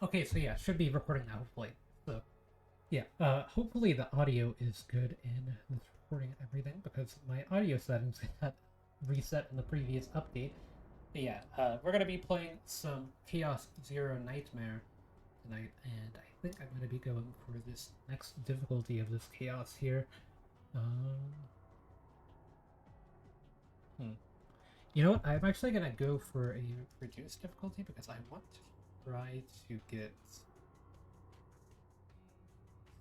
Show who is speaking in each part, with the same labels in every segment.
Speaker 1: Okay, so yeah, should be recording now, hopefully. So, yeah, hopefully the audio is good in this recording and everything, because my audio settings got reset in the previous update. But yeah, we're gonna be playing some Chaos Zero Nightmare tonight, and I think I'm gonna be going for this next difficulty of this chaos here. Um, hmm. You know what? I'm actually gonna go for a reduced difficulty because I want to try to get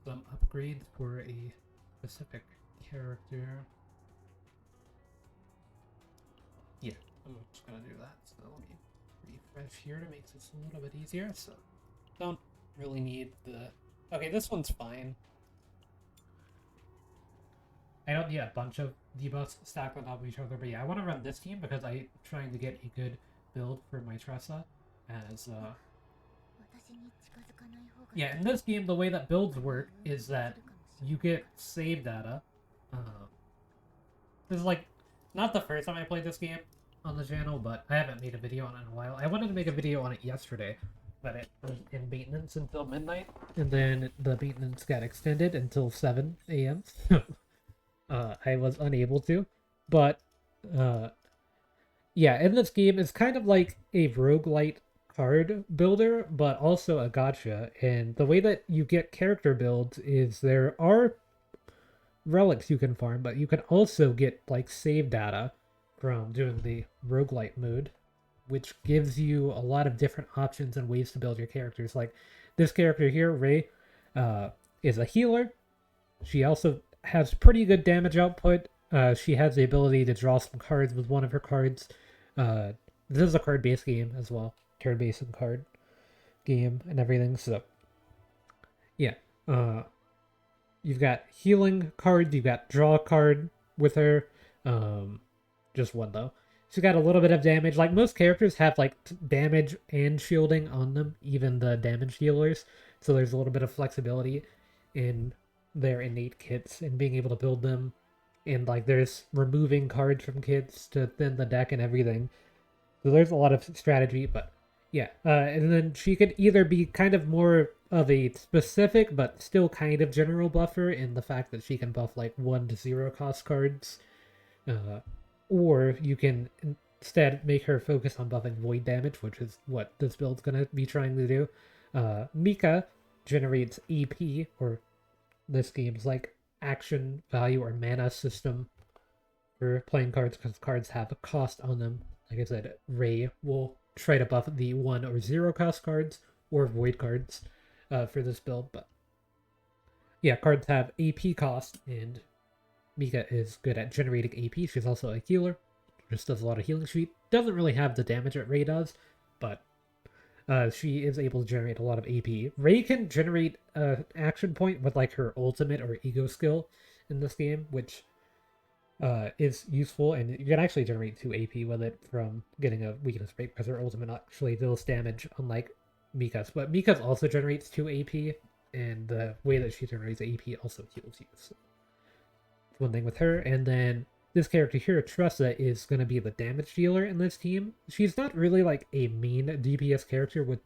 Speaker 1: some upgrades for a specific character. Yeah, I'm just gonna do that. So let me refresh here to make this a little bit easier. So don't really need the. Okay, this one's fine. I don't need a bunch of debuffs stacked on top of each other, but yeah, I want to run this team because I'm trying to get a good build for my Tressa. As yeah, in this game, the way that builds work is that you get save data. This is like not the first time I played this game on the channel, but I haven't made a video on it in a while. I wanted to make a video on it yesterday, but it was in maintenance until midnight, and then the maintenance got extended until 7 a.m. I was unable to, but uh, yeah, in this game, it's kind of like a roguelite card builder, but also a gacha. And the way that you get character builds is there are relics you can farm, but you can also get like save data from doing the roguelite mode, which gives you a lot of different options and ways to build your characters. Like this character here, Ray, is a healer. She also has pretty good damage output. She has the ability to draw some cards with one of her cards. Uh, this is a card-based game as well, turn-based and card game and everything. So yeah, uh, you've got healing cards, you've got draw card with her. Um, just one though. She's got a little bit of damage. Like most characters have like damage and shielding on them, even the damage healers. So there's a little bit of flexibility in their innate kits and being able to build them. And like there's removing cards from kits to thin the deck and everything. So there's a lot of strategy, but yeah. And then she could either be kind of more of a specific, but still kind of general buffer in the fact that she can buff like 1 to 0 cost cards. Uh, or you can instead make her focus on buffing void damage, which is what this build's going to be trying to do. Mika generates AP, or this game's like action value or mana system for playing cards because cards have a cost on them. Like I said, Ray will try to buff the 1 or 0 cost cards or void cards for this build, but yeah, cards have AP cost, and Mika is good at generating AP. She's also a healer, just does a lot of healing. She doesn't really have the damage that Ray does, but she is able to generate a lot of AP. Ray can generate an action point with like her ultimate or ego skill in this game, which is useful, and you can actually generate 2 AP with it from getting a weakness break because her ultimate actually deals damage, unlike Mika's. But Mika's also generates 2 AP, and the way that she generates AP also heals you. So one thing with her, and then this character here, Tressa, is going to be the damage dealer in this team. She's not really like a main DPS character. With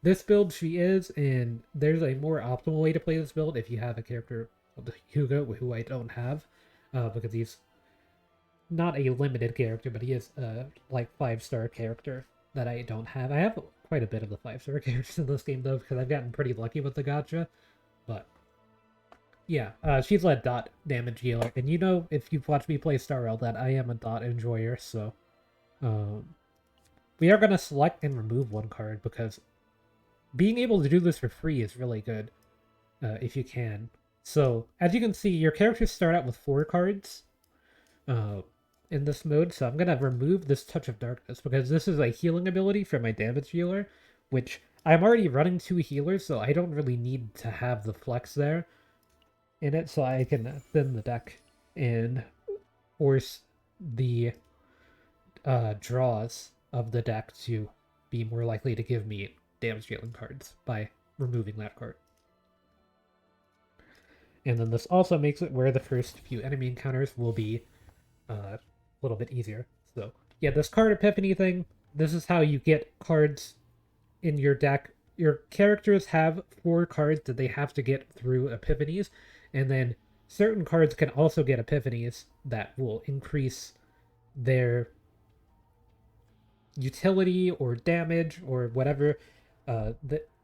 Speaker 1: this build, she is, and there's a more optimal way to play this build if you have a character of Hugo, who I don't have, because he's not a limited character, but he is a like 5-star character that I don't have. I have quite a bit of the 5-star characters in this game though, because I've gotten pretty lucky with the gacha, but yeah, she's a dot damage healer, and you know if you've watched me play Star Rail that I am a dot enjoyer, so um, we are gonna select and remove one card because being able to do this for free is really good if you can. So as you can see, your characters start out with 4 cards uh, in this mode. So I'm gonna remove this Touch of Darkness because this is a healing ability for my damage healer, which I'm already running 2 healers, so I don't really need to have the flex there in it, so I can thin the deck and force the draws of the deck to be more likely to give me damage dealing cards by removing that card. And then this also makes it where the first few enemy encounters will be a little bit easier. So yeah, this card epiphany thing, this is how you get cards in your deck your characters have 4 cards that they have to get through epiphanies, and then certain cards can also get epiphanies that will increase their utility or damage or whatever.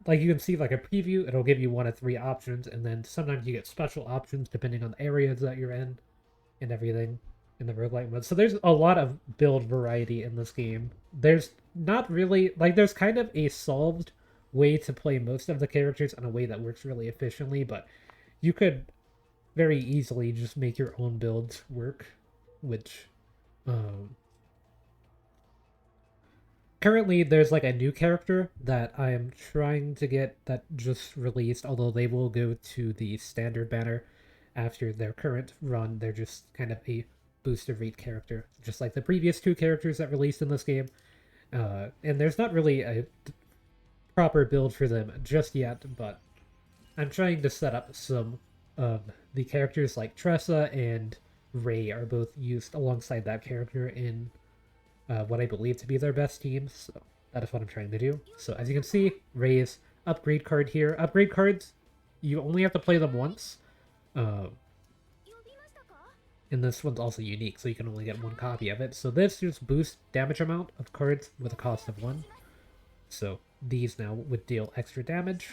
Speaker 1: Like you can see like a preview, it'll give you 1 of 3 options, and then sometimes you get special options depending on the areas that you're in and everything in the roguelite mode. So there's a lot of build variety in this game. There's not really like there's kind of a solved way to play most of the characters in a way that works really efficiently, but you could very easily just make your own builds work, which currently there's like a new character that I am trying to get that just released, although they will go to the standard banner after their current run. They're just kind of a booster rate character, just like the previous 2 characters that released in this game. And there's not really a proper build for them just yet, but I'm trying to set up some of the characters like Tressa and Ray are both used alongside that character in what I believe to be their best teams. So that is what I'm trying to do. So as you can see, Ray's upgrade card here. Upgrade cards, you only have to play them once. And this one's also unique, so you can only get 1 copy of it. So this just boosts damage amount of cards with a cost of 1. So these now would deal extra damage.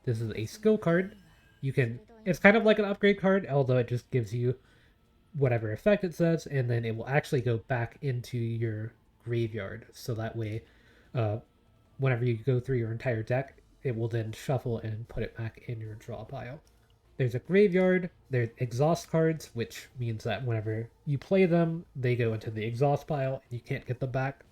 Speaker 1: This is a skill card. It's kind of like an upgrade card, although it just gives you whatever effect it says, and then it will actually go back into your graveyard. So that way, whenever you go through your entire deck, it will then shuffle and put it back in your draw pile. There's a graveyard, there's exhaust cards, which means that whenever you play them, they go into the exhaust pile, and you can't get them back.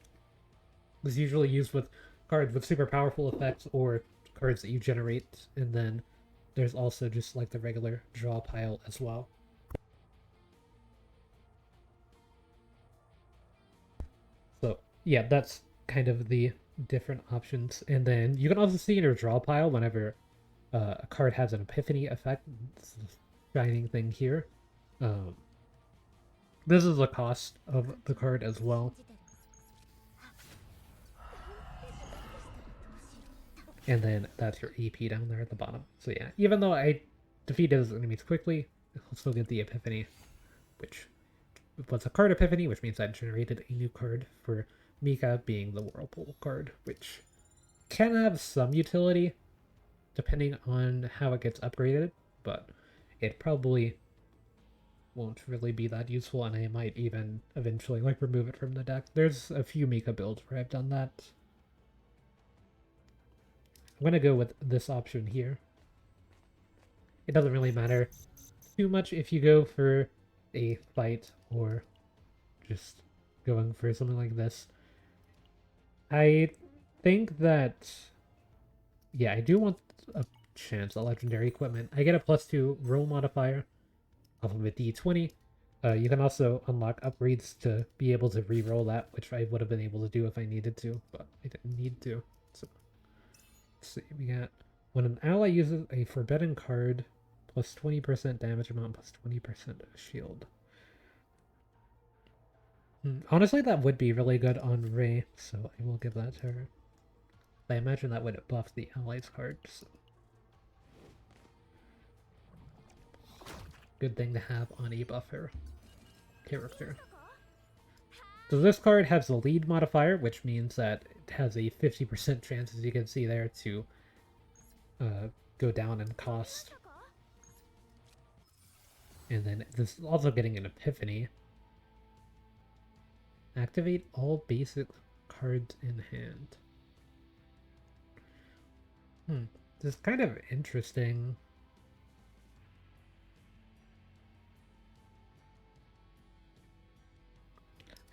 Speaker 1: This is usually used with cards with super powerful effects, or cards that you generate, and then there's also just like the regular draw pile as well. So yeah, that's kind of the different options. And then you can also see in your draw pile whenever a card has an epiphany effect. This is shining thing here. This is the cost of the card as well. And then that's your AP down there at the bottom. So yeah, even though I defeated those enemies quickly, I'll still get the epiphany, which was a card epiphany, which means I generated a new card for Mika, being the Whirlpool card, which can have some utility depending on how it gets upgraded, but it probably won't really be that useful, and I might even eventually like remove it from the deck. There's a few Mika builds where I've done that. I'm gonna go with this option here. It doesn't really matter too much if you go for a fight or just going for something like this. I think that, yeah, I do want a chance at legendary equipment. I get a +2 roll modifier off of a D20. You can also unlock upgrades to be able to re-roll that, which I would have been able to do if I needed to, but I didn't need to. So let's see, we got when an ally uses a forbidden card, plus 20% damage amount, plus 20% shield. Honestly, that would be really good on Ray, so I will give that to her. I imagine that would buff the allies card, so. Good thing to have on a buffer character. So this card has the lead modifier, which means that it has a 50% chance, as you can see there, to go down in cost. And then this is also getting an epiphany. Activate all basic cards in hand. This is kind of interesting.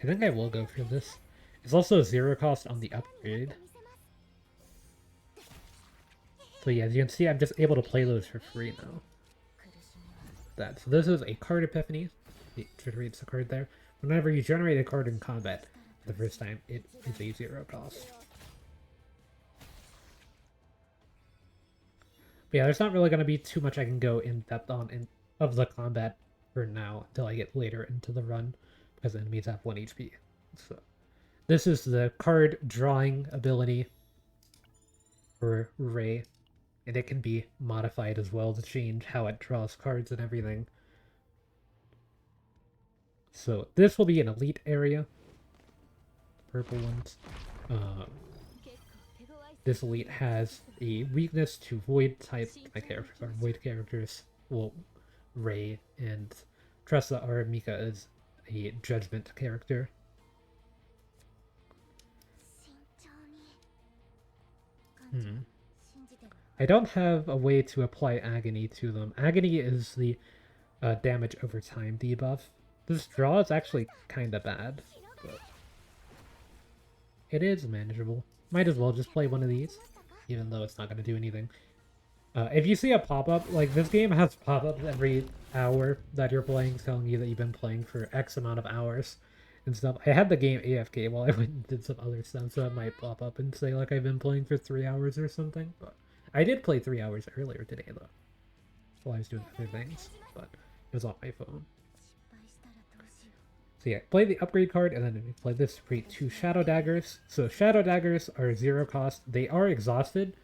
Speaker 1: I think I will go for this. It's also 0 cost on the upgrade. So yeah, as you can see, I'm just able to play those for free now. So this is a card epiphany. It generates a card there. Whenever you generate a card in combat the first time, it is a 0 cost. But yeah, there's not really going to be too much I can go in depth on of the combat for now until I get later into the run, because enemies have 1 HP. So this is the card drawing ability. for Ray, and it can be modified as well to change how it draws cards and everything. So this will be an elite area. Purple ones. This elite has a weakness to void type characters, or void characters. Well, Ray and Tressa are. Mika is a judgment character. I don't have a way to apply Agony to them. Agony is the damage over time debuff. This draw is actually kind of bad, but it is manageable. Might as well just play one of these, even though it's not going to do anything. If you see a pop-up, like this game has pop-ups every hour that you're playing telling you that you've been playing for X amount of hours and stuff. I had the game AFK while I went and did some other stuff, so it might pop up and say like I've been playing for 3 hours or something, but I did play 3 hours earlier today though, while I was doing other things, but it was on my phone. So yeah, play the upgrade card, and then we play this to create 2 Shadow Daggers. So Shadow Daggers are 0 cost. They are exhausted,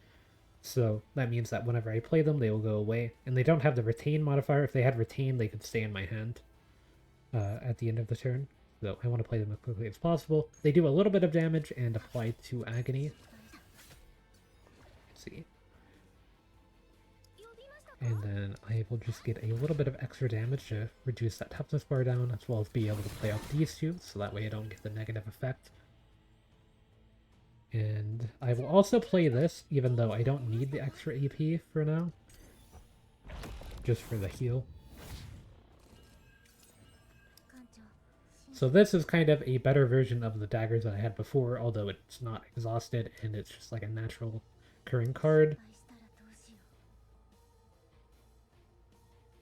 Speaker 1: so that means that whenever I play them, they will go away. And they don't have the Retain modifier. If they had Retain, they could stay in my hand at the end of the turn. So I want to play them as quickly as possible. They do a little bit of damage and apply 2 Agony. Let's see. And then I will just get a little bit of extra damage to reduce that toughness bar down, as well as be able to play off these 2, so that way I don't get the negative effect. And I will also play this, even though I don't need the extra AP for now. Just for the heal. So this is kind of a better version of the daggers that I had before, although it's not exhausted, and it's just like a natural occurring card.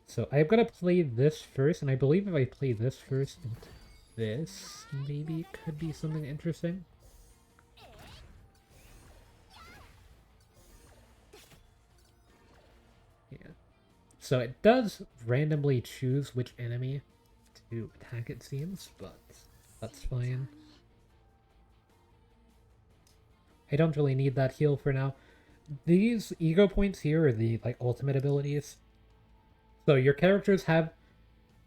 Speaker 1: So I'm gonna play this first, and I believe if I play this first and this, maybe could be something interesting. Yeah. So it does randomly choose which enemy to attack, it seems, but that's fine. I don't really need that heal for now. These ego points here are the like ultimate abilities. So your characters have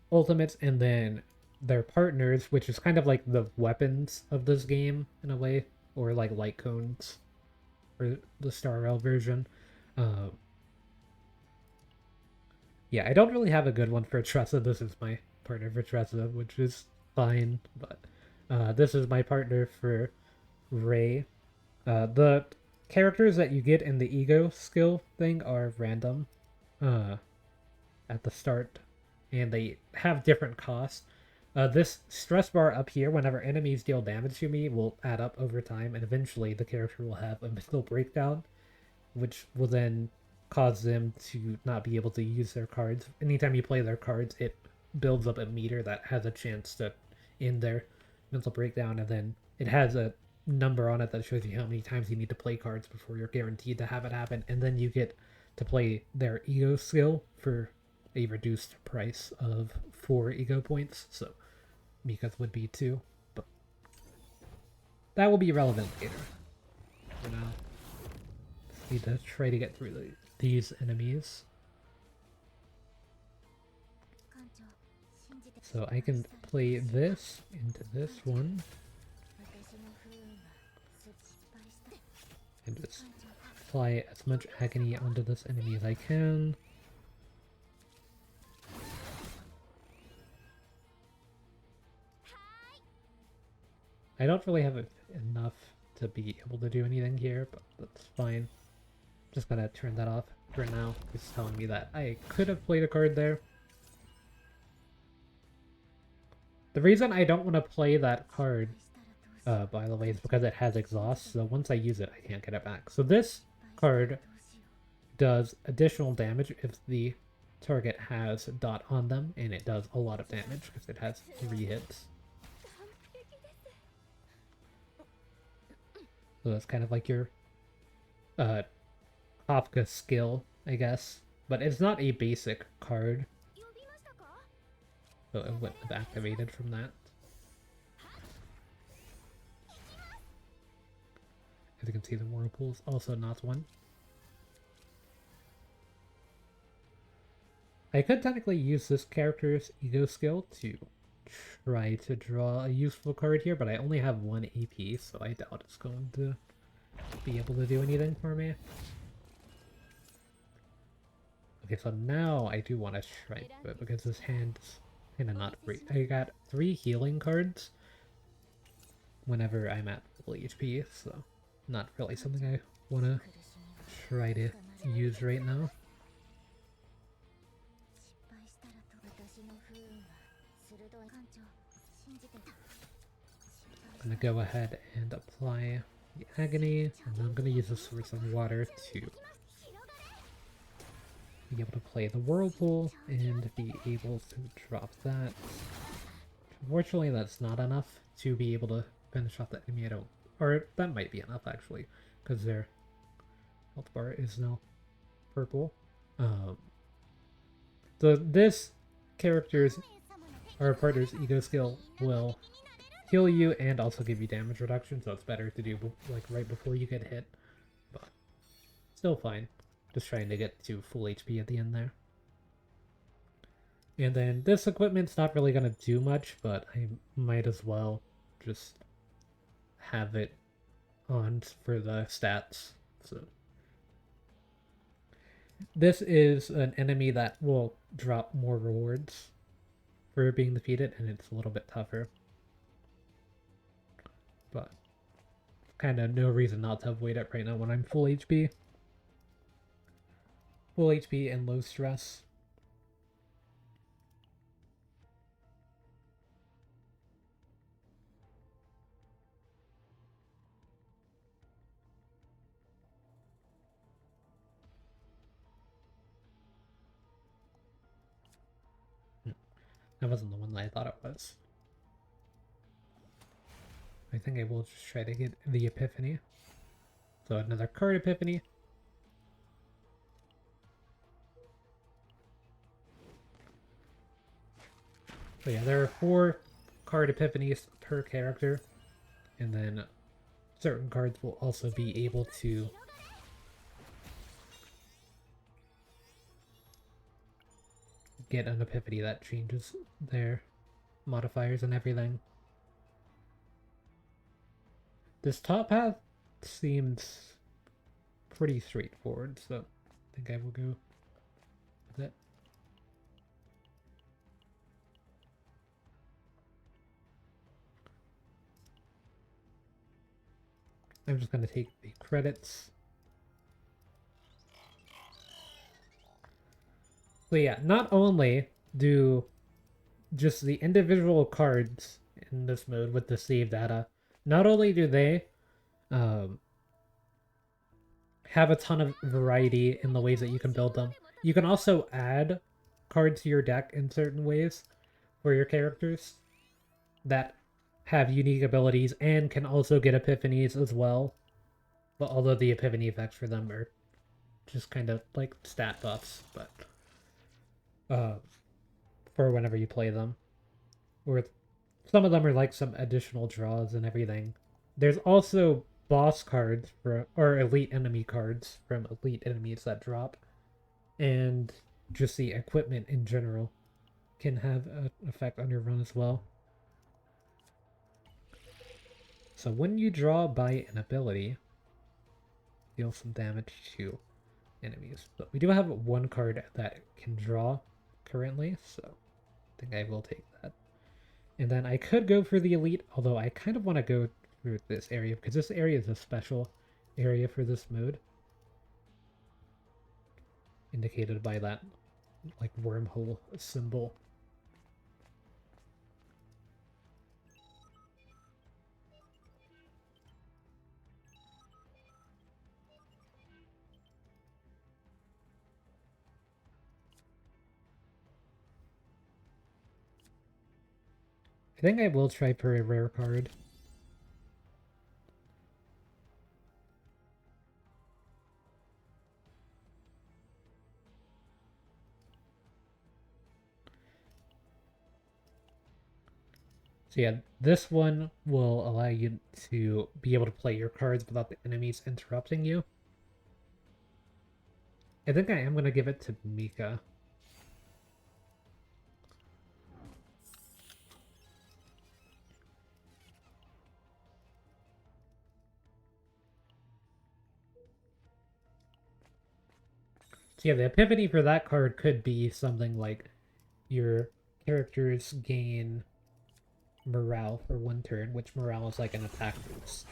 Speaker 1: ultimates, and then their partners, which is kind of like the weapons of this game in a way, or like light cones for the Star Rail version. Yeah, I don't really have a good one for Tressa. This is my partner for Tressa, which is fine, but this is my partner for Ray. The characters that you get in the ego skill thing are random. At the start, and they have different costs. This stress bar up here, whenever enemies deal damage to me, will add up over time, and eventually the character will have a mental breakdown, which will then cause them to not be able to use their cards. Anytime you play their cards, it builds up a meter that has a chance to end their mental breakdown, and then it has a number on it that shows you how many times you need to play cards before you're guaranteed to have it happen, and then you get to play their ego skill for a reduced price of 4 ego points, so Mika's would be 2, but that will be relevant later. For now, just need to try to get through these enemies. So I can play this into this one, and just apply as much agony onto this enemy as I can. I don't really have enough to be able to do anything here, but that's fine. Just gonna turn that off for now. It's telling me that I could have played a card there. The reason I don't want to play that card, by the way, is because it has exhaust, so once I use it, I can't get it back. So this card does additional damage if the target has DoT on them, and it does a lot of damage because it has 3 hits. So that's kind of like your Kafka skill, I guess. But it's not a basic card. So it wouldn't have activated from that. As you can see, the Whirlpool is also not one. I could technically use this character's ego skill to try to draw a useful card here, but I only have 1 AP, so I doubt it's going to be able to do anything for me. Okay, so now I do want to try to do it because this hand's kind of not great. I got 3 healing cards whenever I'm at full HP, so not really something I want to try to use right now. I'm gonna go ahead and apply the Agony, and I'm gonna use a Source of Water to be able to play the Whirlpool and be able to drop that. Unfortunately, that's not enough to be able to finish off the enemy. Or that might be enough actually, because their health bar is now purple. So this character's or partner's ego skill will heal you and also give you damage reduction, so it's better to do like right before you get hit, but still fine. Just trying to get to full HP at the end there. And then this equipment's not really gonna do much, but I might as well just have it on for the stats. So this is an enemy that will drop more rewards for being defeated, and it's a little bit tougher. But kind of no reason not to avoid it right now when I'm full HP. Full HP and low stress. That wasn't the one that I thought it was. I think I will just try to get the Epiphany. So another card Epiphany. So yeah, there are 4 card Epiphanies per character. And then certain cards will also be able to get an Epiphany that changes their modifiers and everything. This top path seems pretty straightforward, so I think I will go with it. I'm just going to take the credits. So yeah, not only do just the individual cards in this mode with the save data, not only do they have a ton of variety in the ways that you can build them, you can also add cards to your deck in certain ways for your characters that have unique abilities and can also get epiphanies as well. But although the epiphany effects for them are just kind of like stat buffs, but for whenever you play them. Or some of them are like some additional draws and everything. There's also boss cards for or elite enemy cards from elite enemies that drop. And just the equipment in general can have an effect on your run as well. So when you draw by an ability, deal some damage to enemies. But we do have 1 card that can draw currently, so I think I will take that. And then I could go for the elite, although I kind of want to go through this area because this area is a special area for this mode. Indicated by that like wormhole symbol. I think I will try for a rare card. So yeah, this one will allow you to be able to play your cards without the enemies interrupting you. I think I am going to give it to Mika. So yeah, the epiphany for that card could be something like your characters gain morale for 1 turn, which morale is like an attack boost.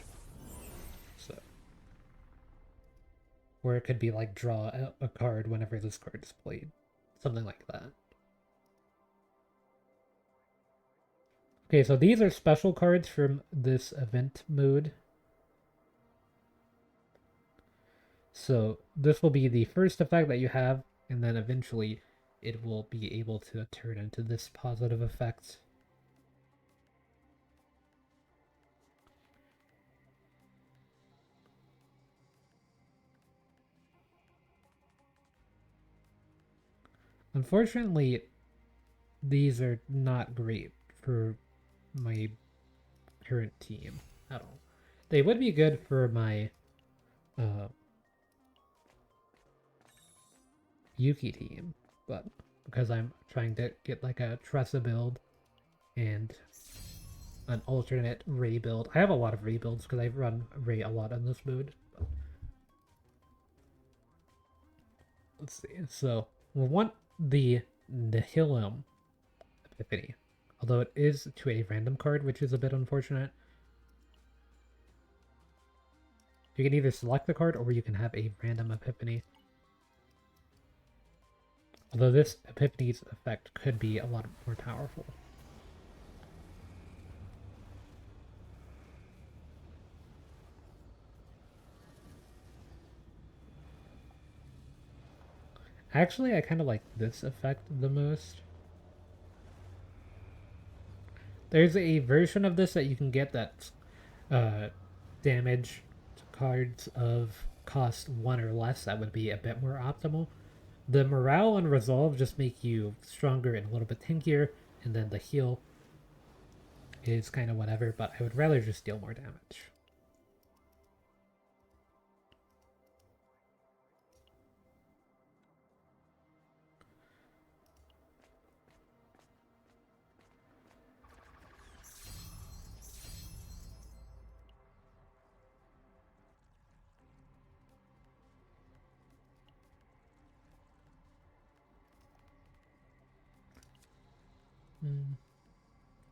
Speaker 1: So, or it could be like draw a card whenever this card is played, something like that. Okay, so these are special cards from this event mode. So this will be the first effect that you have, and then eventually it will be able to turn into this positive effect. Unfortunately, these are not great for my current team at all. They would be good for my Yuki team, but because I'm trying to get like a Tressa build and an alternate Ray build. I have a lot of Ray builds because I run Ray a lot in this mode. But let's see. So we'll want the Nihilum Epiphany, although it is to a random card, which is a bit unfortunate. You can either select the card or you can have a random Epiphany. Although this Epiphany's effect could be a lot more powerful. Actually, I kind of like this effect the most. There's a version of this that you can get that's damage to cards of cost 1 or less. That would be a bit more optimal. The morale and resolve just make you stronger and a little bit tankier, and then the heal is kind of whatever, but I would rather just deal more damage.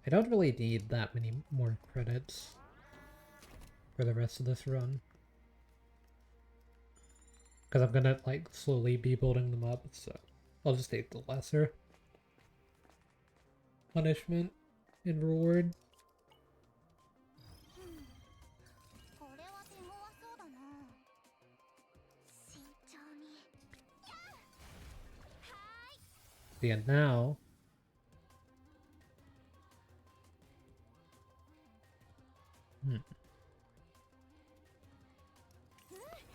Speaker 1: I don't really need that many more credits for the rest of this run. Because I'm gonna like slowly be building them up, so I'll just take the lesser punishment and reward. Yeah, now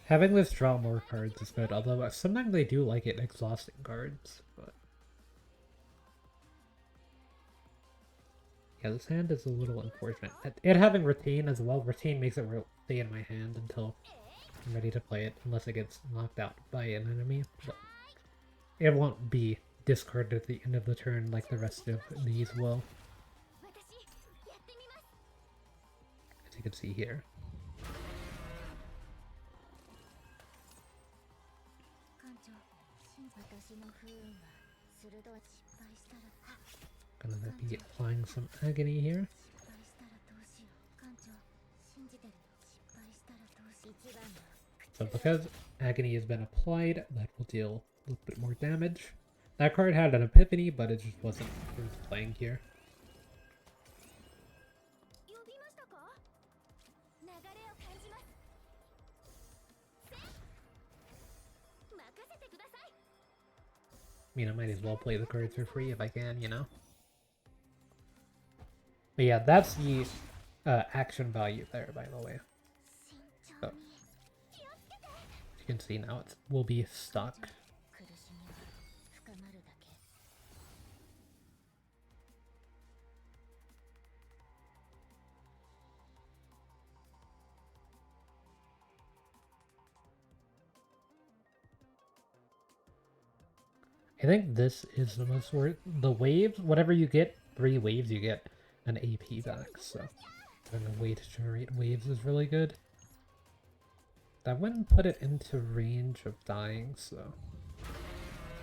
Speaker 1: having this draw more cards is good, although sometimes they do like it exhausting cards, but yeah, this hand is a little unfortunate. It having retain as well, retain makes it stay in my hand until I'm ready to play it, unless it gets knocked out by an enemy. But it won't be discarded at the end of the turn like the rest of these will. As you can see here. Gonna be applying some agony here. So because agony has been applied, that will deal a little bit more damage. That card had an epiphany, but it just wasn't worth playing here. I mean, I might as well play the cards for free if I can, you know? But yeah, that's the action value there, by the way. So, you can see now it will be stuck. I think this is the most worth. The waves, whatever you get, 3 waves, you get an AP back. So, and the way to generate waves is really good. That wouldn't put it into range of dying, so.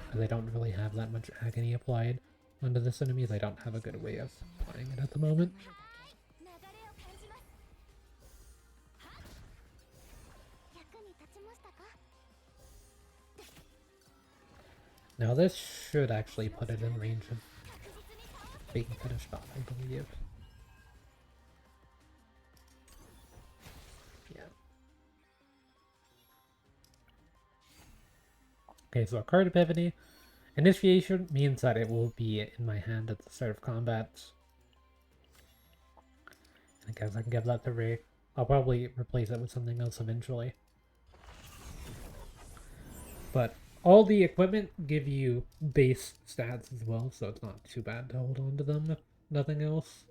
Speaker 1: Because I don't really have that much agony applied onto this enemy, I don't have a good way of applying it at the moment. Now this should actually put it in range of being finished off, I believe. Yeah. Okay, so a card epiphany. Initiation means that it will be in my hand at the start of combat. I guess I can give that to Ray. I'll probably replace it with something else eventually. But all the equipment give you base stats as well, so it's not too bad to hold on to them if nothing else.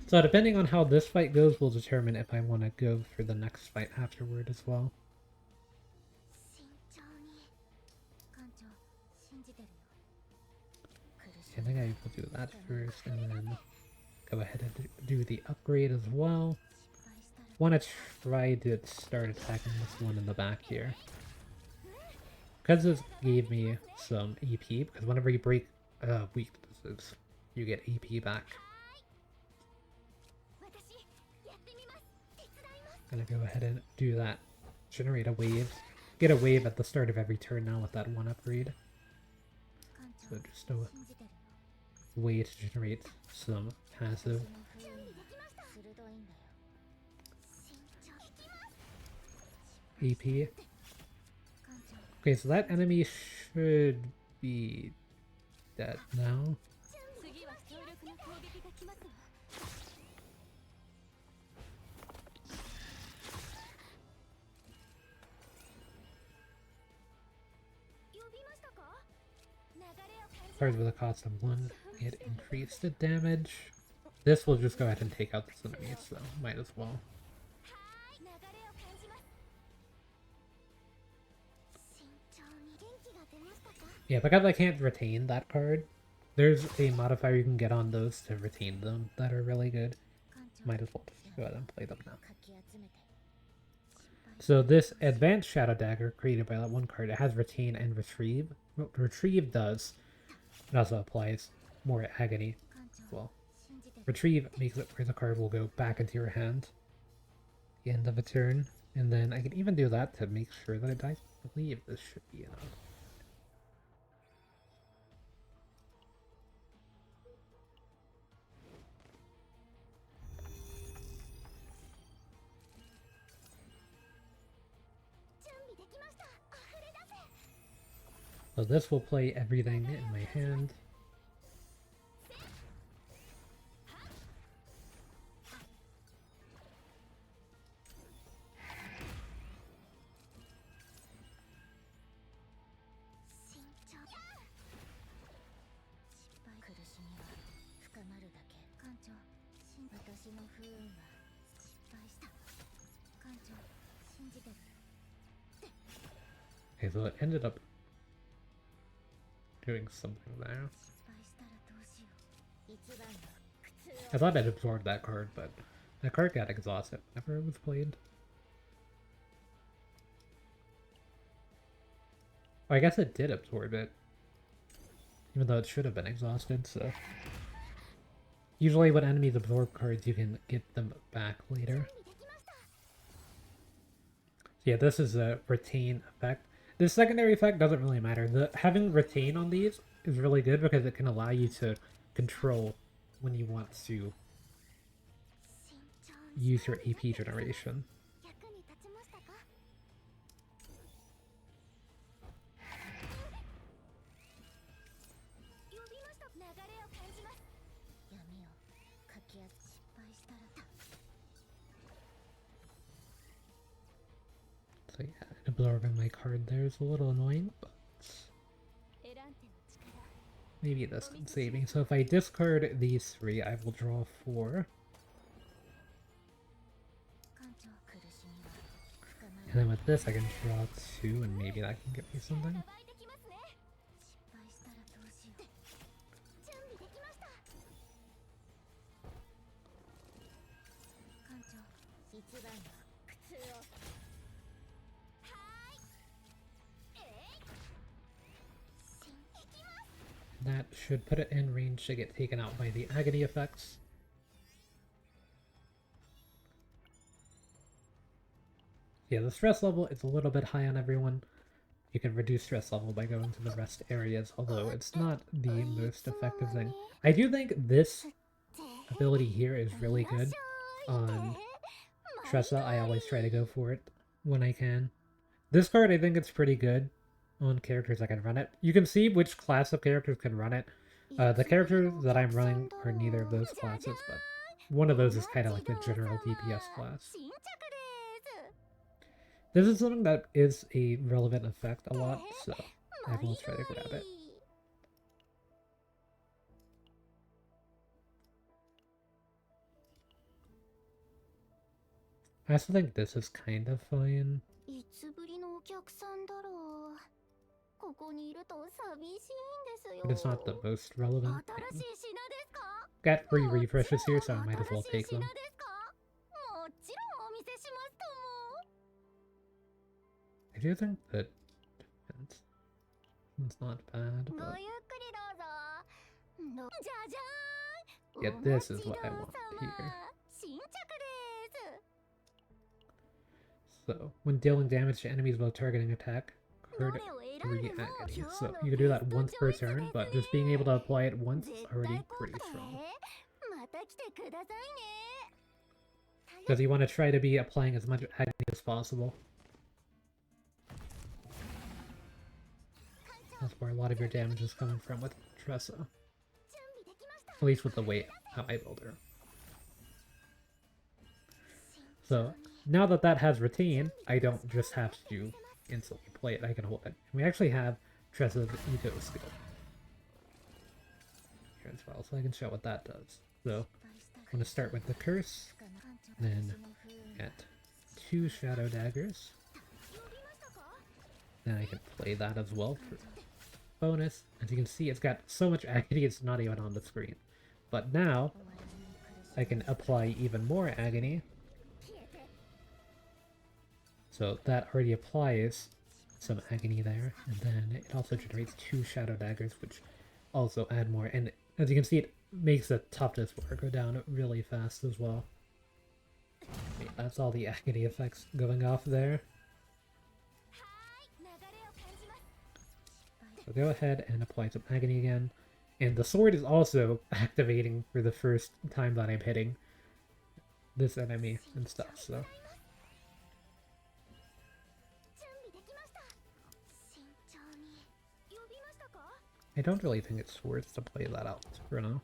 Speaker 1: So depending on how this fight goes will determine if I want to go for the next fight afterward as well. I think I will do that first and then go ahead and do the upgrade as well. Want to try to start attacking this one in the back here. Because this gave me some AP, because whenever you break weaknesses, you get AP back. Gonna go ahead and do that. Generate a wave. Get a wave at the start of every turn now with that one upgrade. So just a way to generate some passive. AP. Okay, so that enemy should be dead now. Cards with a cost of 1 get increased damage. This will just go ahead and take out this enemy, so might as well. Yeah, because I can't retain that card, there's a modifier you can get on those to retain them that are really good. Might as well just go ahead and play them now. So this advanced Shadow Dagger created by that one card, it has retain and retrieve. What retrieve does, it also applies more agony as well. Retrieve makes it where the card will go back into your hand at the end of a turn. And then I can even do that to make sure that it dies. I believe this should be enough. So this will play everything in my hand. Okay, so it ended up doing something there. I thought I'd absorbed that card, but that card got exhausted whenever it was played. Well, I guess it did absorb it, even though it should have been exhausted, so... Usually when enemies absorb cards, you can get them back later. So yeah, this is a retain effect. The secondary effect doesn't really matter. Having retain on these is really good because it can allow you to control when you want to use your AP generation. So yeah, absorbing my card there is a little annoying, but maybe this can save me. So if I discard these 3, I will draw 4. And then with this I can draw 2 and maybe that can get me something. That should put it in range to get taken out by the agony effects. Yeah, the stress level is a little bit high on everyone. You can reduce stress level by going to the rest areas, although it's not the most effective thing. I do think this ability here is really good on Tressa. I always try to go for it when I can. This card, I think it's pretty good on characters that can run it. You can see which class of characters can run it. The characters that I'm running are neither of those classes, but one of those is kind of like the general DPS class. This is something that is a relevant effect a lot, so everyone's trying to grab it. I also think this is kind of fine. But it's not the most relevant thing. Got free refreshes here, so I might as well take them. I do think that it's not bad, but yeah, this is what I want here. So, when dealing damage to enemies while targeting attack, card 3 agony. So, you can do that once per turn, but just being able to apply it once is already pretty strong. Because you want to try to be applying as much agony as possible. That's where a lot of your damage is coming from with Tressa. At least with the way how I build her. So, now that that has retain, I don't just have to instantly play it, I can hold it. And we actually have Tressa's Eco skill here as well, so I can show what that does. So, I'm going to start with the Curse, then get 2 Shadow Daggers. Then I can play that as well for bonus. As you can see, it's got so much agony, it's not even on the screen. But now, I can apply even more agony. So that already applies some agony there, and then it also generates 2 Shadow Daggers, which also add more. And as you can see, it makes the toughness bar go down really fast as well. Wait, that's all the agony effects going off there. So go ahead and apply some agony again. And the sword is also activating for the first time that I'm hitting this enemy and stuff, so... I don't really think it's worth to play that out for now.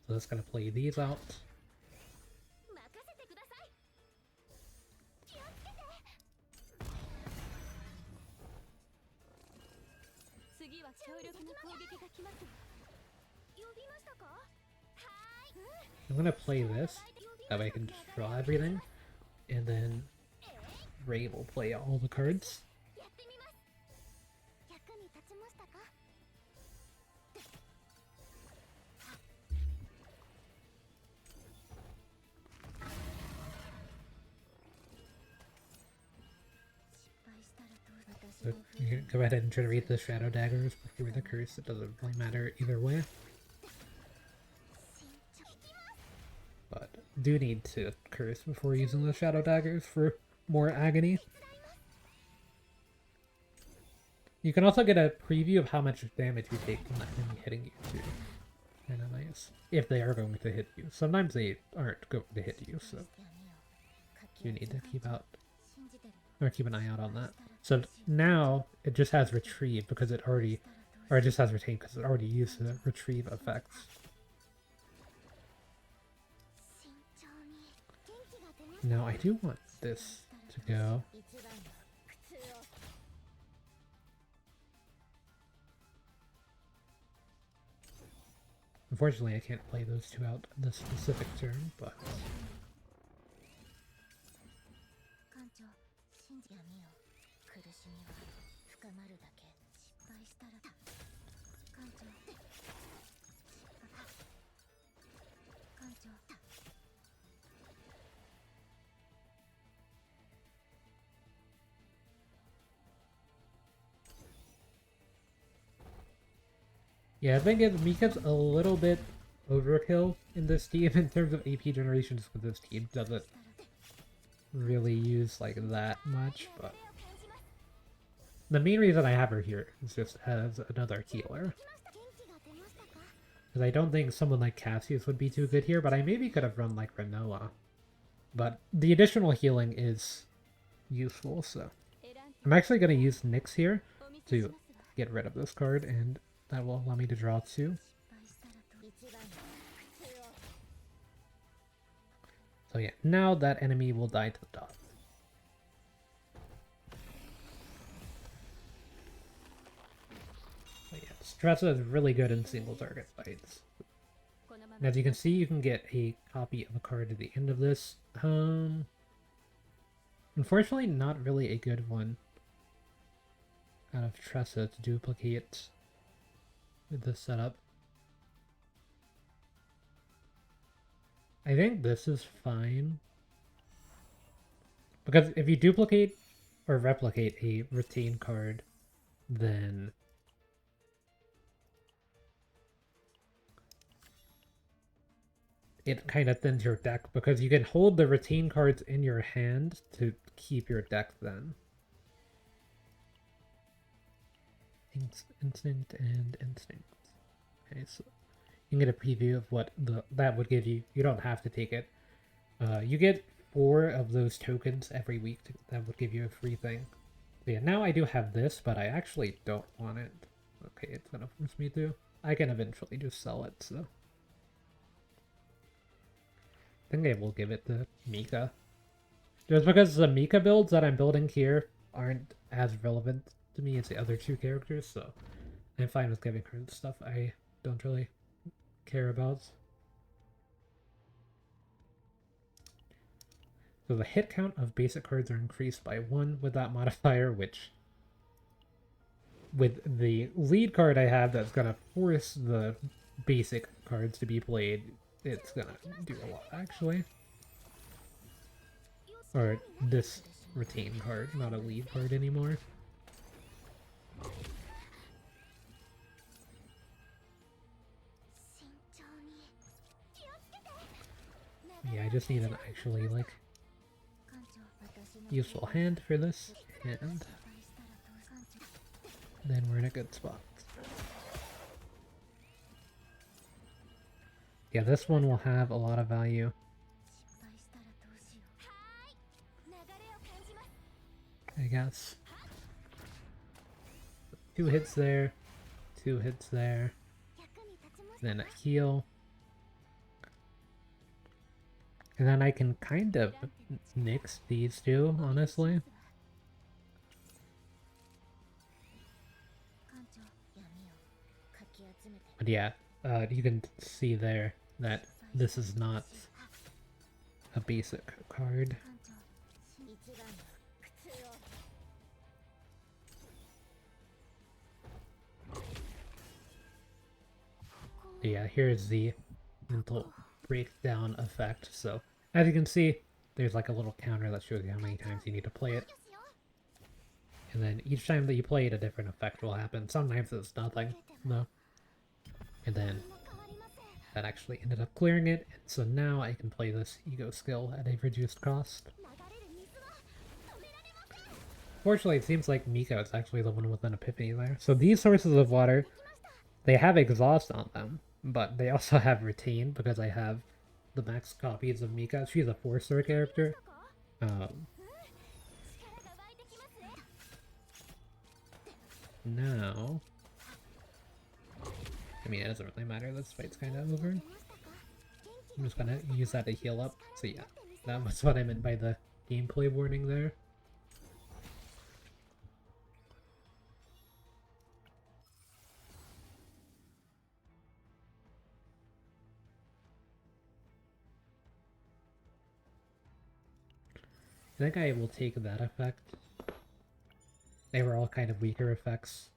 Speaker 1: So let's gotta play these out. I'm gonna play this, that way I can just draw everything, and then Ray will play all the cards. So you can go ahead and generate the Shadow Daggers with the Curse, it doesn't really matter either way. But do need to Curse before using the Shadow Daggers for more agony. You can also get a preview of how much damage you take from that enemy hitting you too. Kinda nice. If they are going to hit you. Sometimes they aren't going to hit you, so you need to keep an eye out on that. So now it just has retrieve because it already, or it just has retain because it already used the retrieve effects. Now I do want this to go. Unfortunately, I can't play those two out this specific turn, but... Yeah, I think Mika's a little bit overkill in this team in terms of AP generation, just because this team doesn't really use like that much, but the main reason I have her here is just as another healer. Because I don't think someone like Cassius would be too good here, but I maybe could have run like Renoa. But the additional healing is useful, so... I'm actually going to use Nyx here to get rid of this card, and that will allow me to draw 2. So yeah, now that enemy will die to the DoT. But yeah, Tressa is really good in single target fights. And as you can see, you can get a copy of a card at the end of this. Unfortunately, not really a good one out of Tressa to duplicate with this setup. I think this is fine. Because if you duplicate or replicate a retain card, then it kind of thins your deck, because you can hold the retain cards in your hand to keep your deck then. Instinct and Instinct. Okay, so you can get a preview of what that would give you. You don't have to take it. You get 4 of those tokens every week that would give you a free thing. So yeah, now I do have this, but I actually don't want it. Okay, it's gonna force me to. I can eventually just sell it, so... I think I will give it to Mika. Just because the Mika builds that I'm building here aren't as relevant to me as the other 2 characters, so I'm fine with giving her the stuff I don't really care about. So the hit count of basic cards are increased by 1 with that modifier, which with the lead card I have that's gonna force the basic cards to be played, it's gonna do a lot, actually. Or this retain card, not a lead card anymore. Yeah, I just need an actually, like, useful hand for this, and then we're in a good spot. Yeah, this one will have a lot of value. I guess. 2 hits there, 2 hits there, then a heal. And then I can kind of mix these 2, honestly. But yeah, you can see there that this is not a basic card. Yeah, here's the mental breakdown effect. So, as you can see, there's like a little counter that shows you how many times you need to play it. And then each time that you play it, a different effect will happen. Sometimes it's nothing, though. And then that actually ended up clearing it, and so now I can play this ego skill at a reduced cost. Fortunately, it seems like Mika is actually the one with an epiphany there. So these sources of water, they have exhaust on them, but they also have retain because I have the max copies of Mika. She's a 4-star character. Now... I mean, it doesn't really matter, this fight's kind of over. I'm just gonna use that to heal up. So yeah, that was what I meant by the gameplay warning there. I think I will take that effect. They were all kind of weaker effects.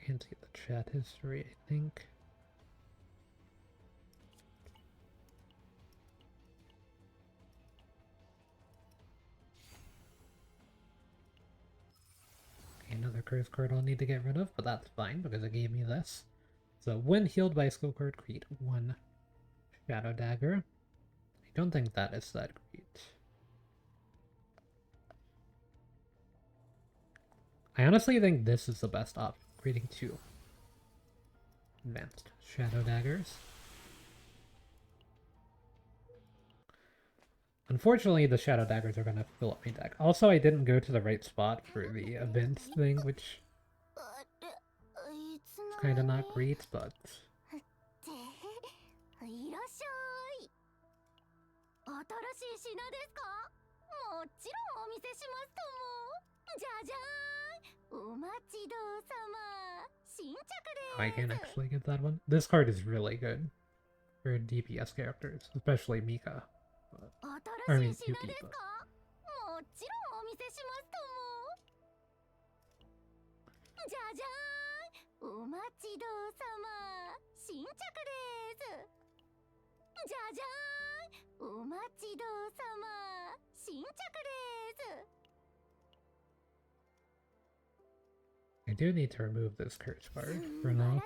Speaker 1: Can't see the chat history, I think. Okay, another curse card I'll need to get rid of, but that's fine because it gave me this. So when healed by a skill card, create 1 Shadow Dagger. I don't think that is that great. I honestly think this is the best option, creating 2 Advanced Shadow Daggers. Unfortunately, the Shadow Daggers are going to fill up my deck. Also, I didn't go to the right spot for the event thing, which is kind of not great, but... I can't actually get that one. This card is really good for DPS characters, especially Mika. Or I mean, Yuki, but... I do need to remove this curse card for now.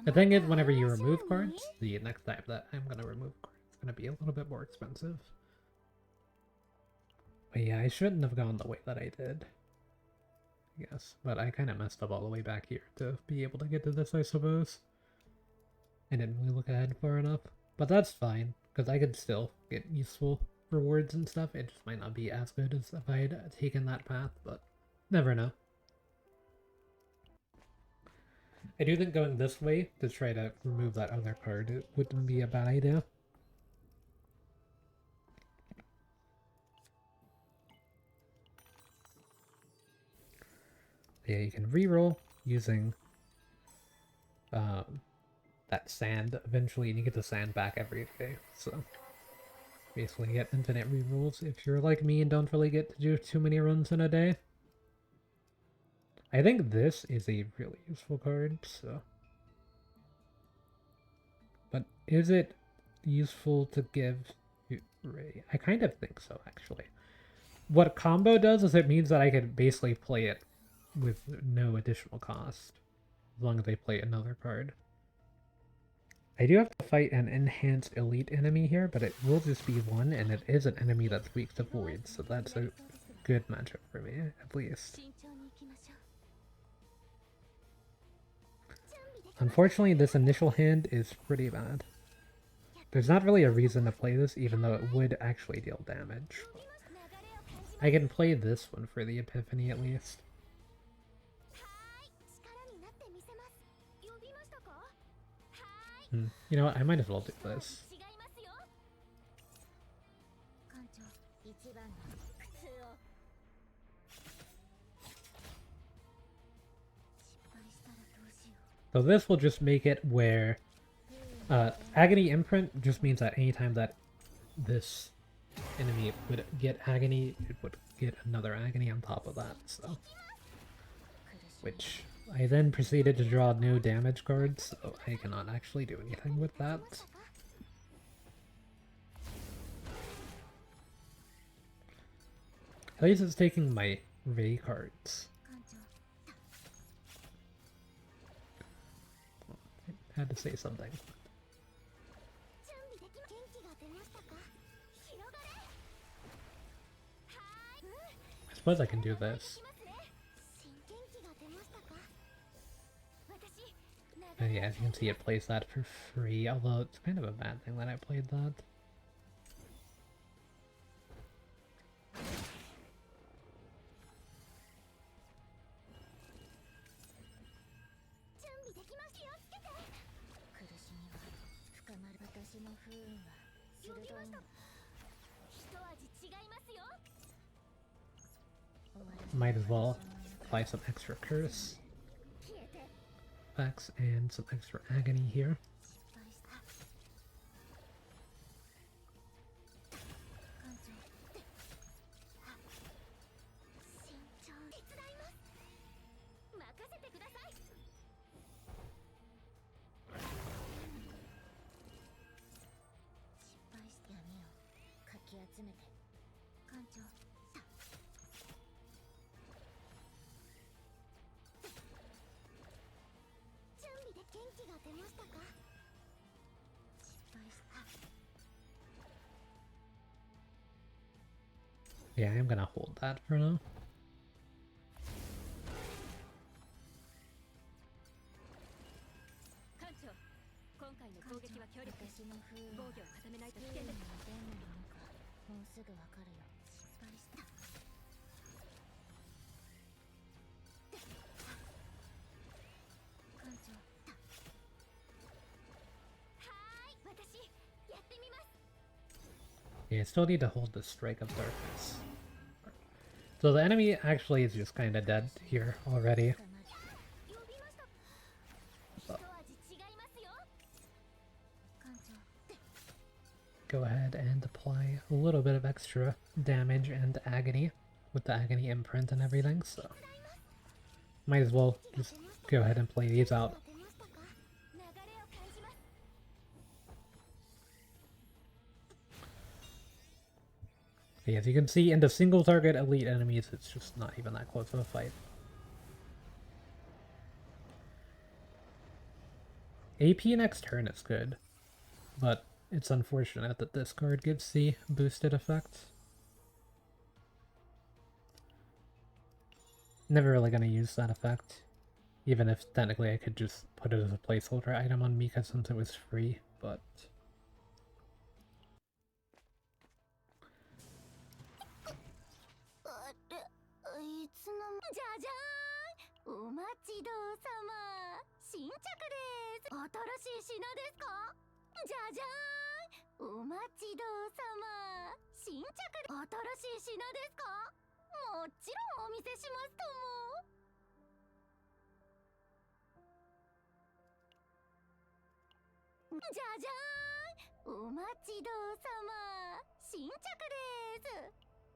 Speaker 1: The thing is, whenever you remove cards, the next time that I'm going to remove cards is going to be a little bit more expensive. But yeah, I shouldn't have gone the way that I did. Yes, but I kind of messed up all the way back here to be able to get to this, I suppose. I didn't really look ahead far enough. But that's fine, because I could still get useful rewards and stuff. It just might not be as good as if I had taken that path, but never know. I do think going this way to try to remove that other card, it wouldn't be a bad idea. Yeah, you can reroll using that sand eventually, and you get the sand back every day, so basically get infinite rerolls if you're like me and don't really get to do too many runs in a day. I think this is a really useful card, so... But is it useful to give to Ray? I kind of think so, actually. What combo does is it means that I can basically play it with no additional cost, as long as I play another card. I do have to fight an enhanced elite enemy here, but it will just be 1, and it is an enemy that's weak to void, so that's a good matchup for me, at least. Unfortunately, this initial hand is pretty bad. There's not really a reason to play this, even though it would actually deal damage. I can play this one for the Epiphany, at least. You know what, I might as well do this. So this will just make it where Agony Imprint just means that anytime that this enemy would get Agony, it would get another Agony on top of that, so... Which I then proceeded to draw new damage cards, so I cannot actually do anything with that. At least it's taking my Ray cards. I had to say something. I suppose I can do this. And yeah, as you can see, it plays that for free, although it's kind of a bad thing that I played that. Might as well apply some extra curse effects and some extra agony here. Yeah, I'm gonna hold that for now. Yeah, I still need to hold the Strike of Darkness. So the enemy actually is just kind of dead here already. So go ahead and apply a little bit of extra damage and agony with the agony imprint and everything, so might as well just go ahead and play these out. Yeah, as you can see, in the single target elite enemies, it's just not even that close of a fight. AP next turn is good, but it's unfortunate that this card gives the boosted effect. Never really gonna use that effect, even if technically I could just put it as a placeholder item on Mika since it was free, but...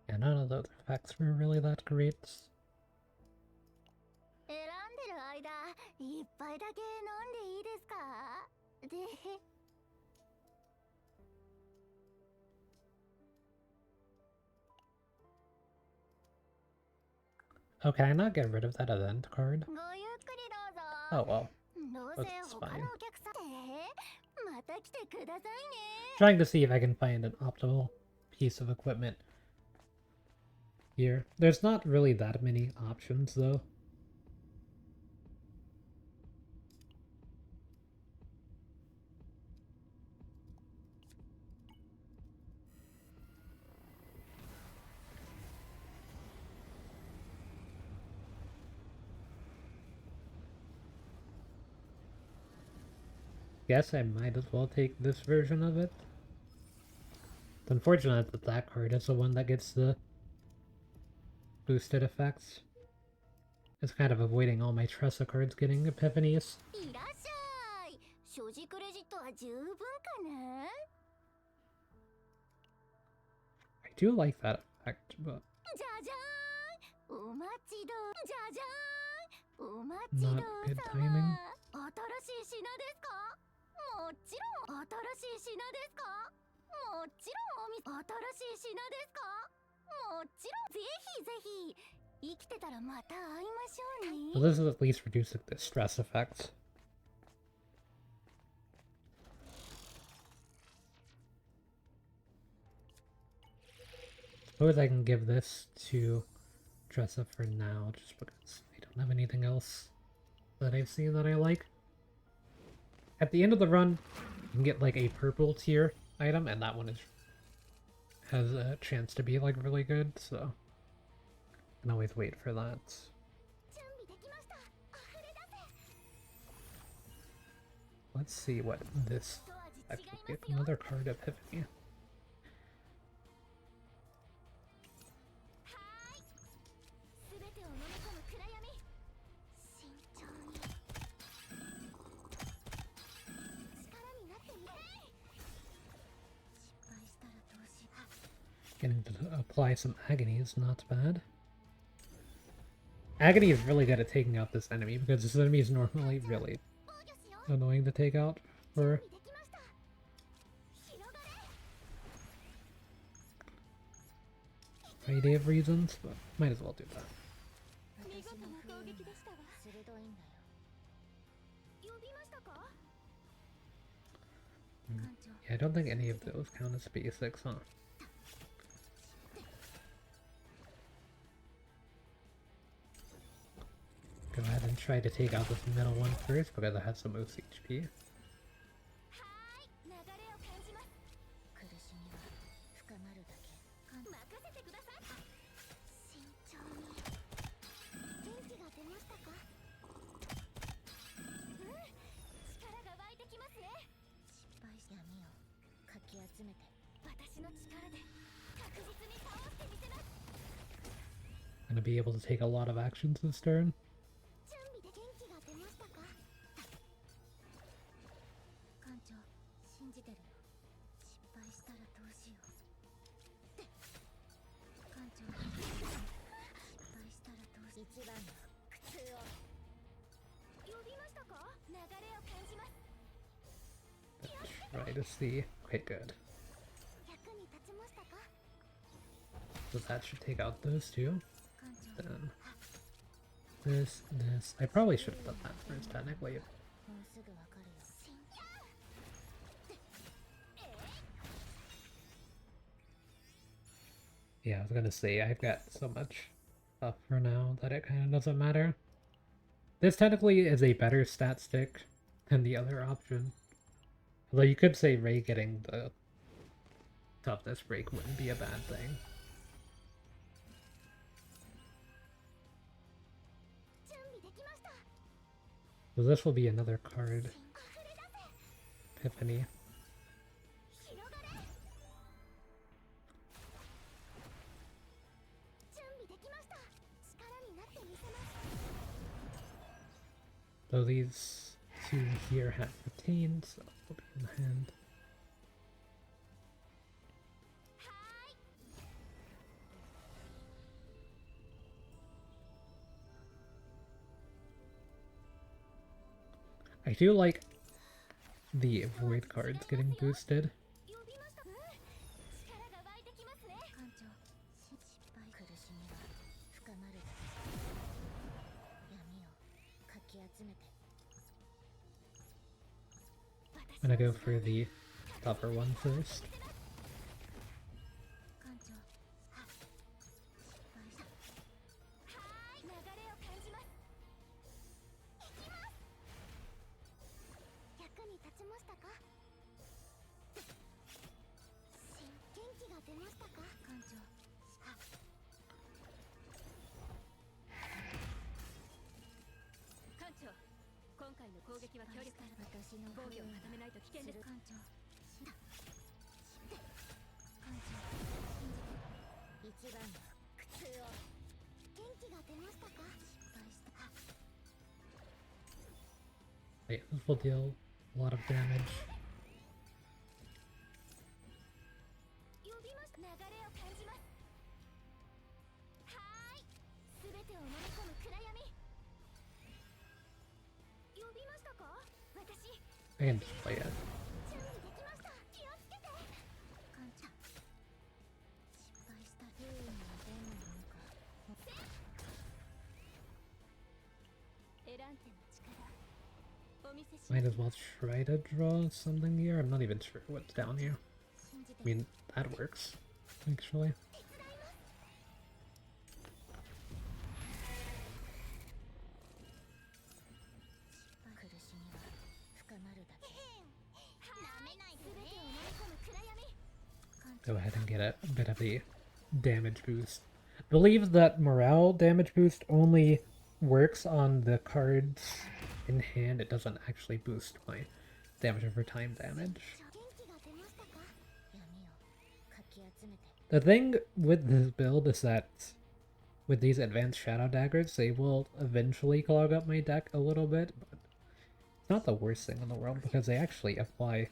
Speaker 1: Yeah, none of those effects were really that great. Oh, can I not get rid of that event card? Oh well, that's fine. Trying to see if I can find an optimal piece of equipment here. There's not really that many options though. Guess I might as well take this version of it. It's unfortunate that that card is the one that gets the boosted effects. It's kind of avoiding all my Tressa cards getting epiphanies. I do like that effect, but not good timing. Well, this is at least reducing the stress effect. Suppose I can give this to Tressa for now, just because I don't have anything else that I've seen that I like. At the end of the run, you can get like a purple tier item, and that one has a chance to be like really good, so I can always wait for that. Let's see what this actually. Another card epiphany. Getting to apply some agony is not bad. Agony is really good at taking out this enemy because this enemy is normally really annoying to take out for a variety of reasons, but might as well do that. Yeah, I don't think any of those count as basics, huh? Go ahead and try to take out this middle one first because I have some OC HP. Gonna be able to take a lot of actions this turn. Try to see. Okay, good. So that should take out those two. Then this. I probably should have done that first, technically. Yeah, I was gonna say, I've got so much stuff for now that it kind of doesn't matter. This technically is a better stat stick than the other option. Although you could say Ray getting the toughness break wouldn't be a bad thing. So this will be another card. Epiphany. So these two here have retained, so they'll be in the hand. I do like the void cards getting boosted. I'm gonna go for the tougher one first. Wait, this will deal a lot of damage. I can just play it. Might as well try to draw something here. I'm not even sure what's down here. I mean, that works, actually. Go ahead and get a bit of a damage boost. I believe that morale damage boost only works on the cards in hand. It doesn't actually boost my damage over time damage. The thing with this build is that with these advanced shadow daggers, they will eventually clog up my deck a little bit, but it's not the worst thing in the world because they actually apply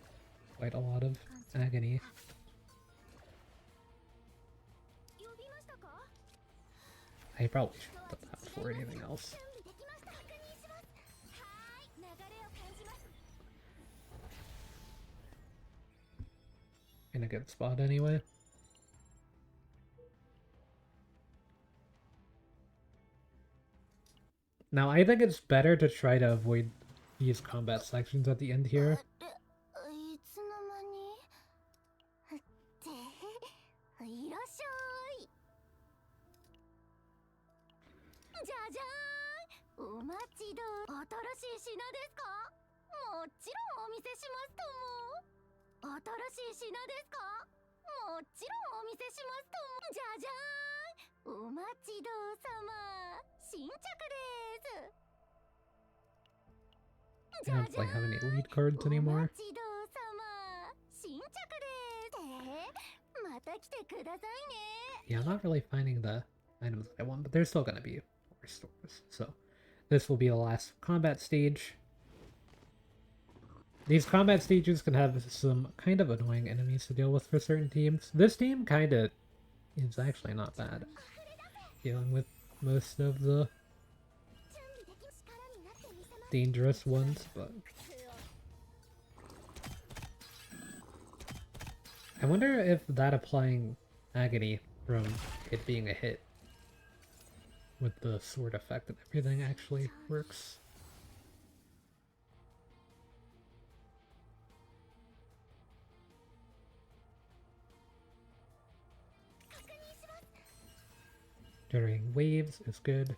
Speaker 1: quite a lot of agony. I probably shouldn't have done that for anything else. In a good spot anyway. Now, I think it's better to try to avoid these combat sections at the end here. I don't really have any lead cards anymore. Yeah, I'm not really finding the items that I want, but there's still gonna be more stores. So this will be the last combat stage. These combat stages can have some kind of annoying enemies to deal with for certain teams. This team kind of is actually not bad, dealing with most of the dangerous ones, but I wonder if that applying agony from it being a hit with the sword effect and everything actually works. Generating waves is good.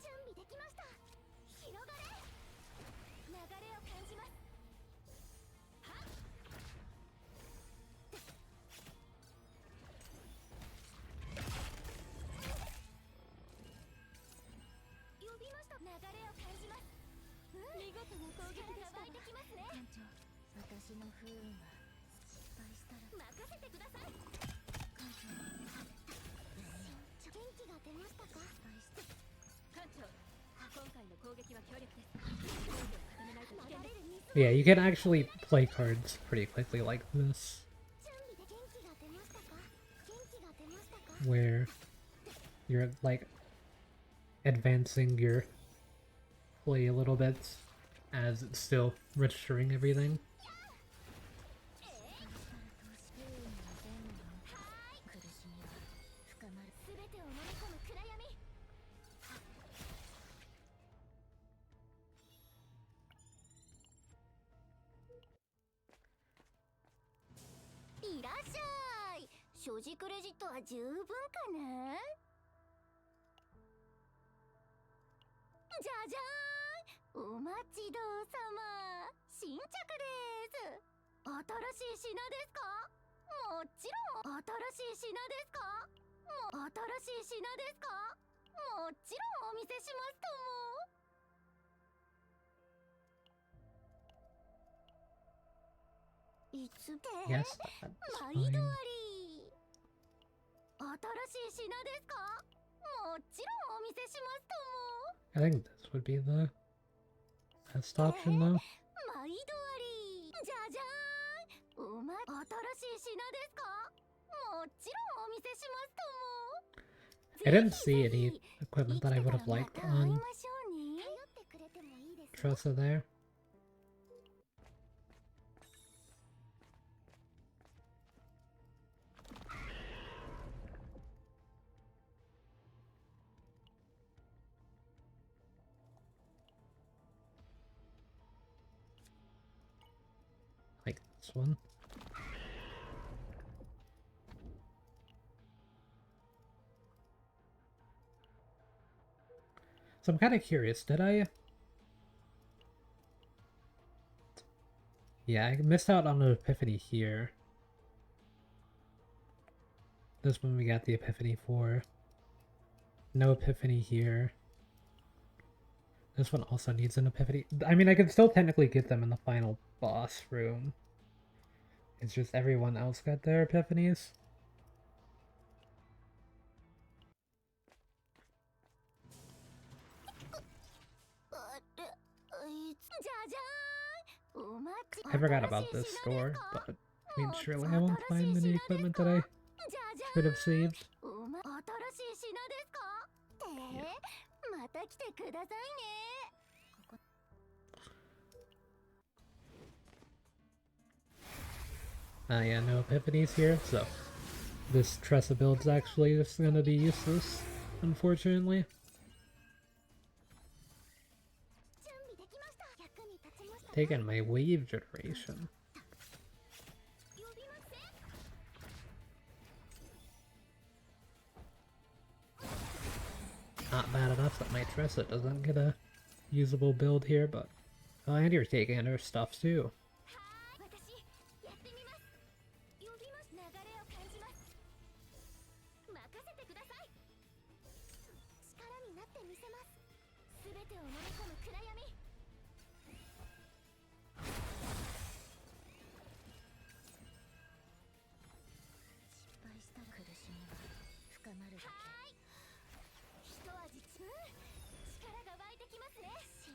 Speaker 1: Yeah, you can actually play cards pretty quickly like this, where you're like advancing your play a little bit as it's still registering everything. Yes, that's fine. I think this would be the best option though. I didn't see any equipment that I would have liked on Tressa there. Like this one. So I'm kind of curious, did I... Yeah, I missed out on an epiphany here. This one we got the epiphany for. No epiphany here. This one also needs an epiphany. I mean, I can still technically get them in the final boss room. It's just everyone else got their epiphanies. I forgot about this store, but I mean, surely I won't find any equipment that I should have saved. Yeah, no epiphanies here, so this Tressa build is actually just gonna be useless, unfortunately. Taking my wave generation. Not bad enough that my Tressa doesn't get a usable build here, but oh, and you're taking her stuff too.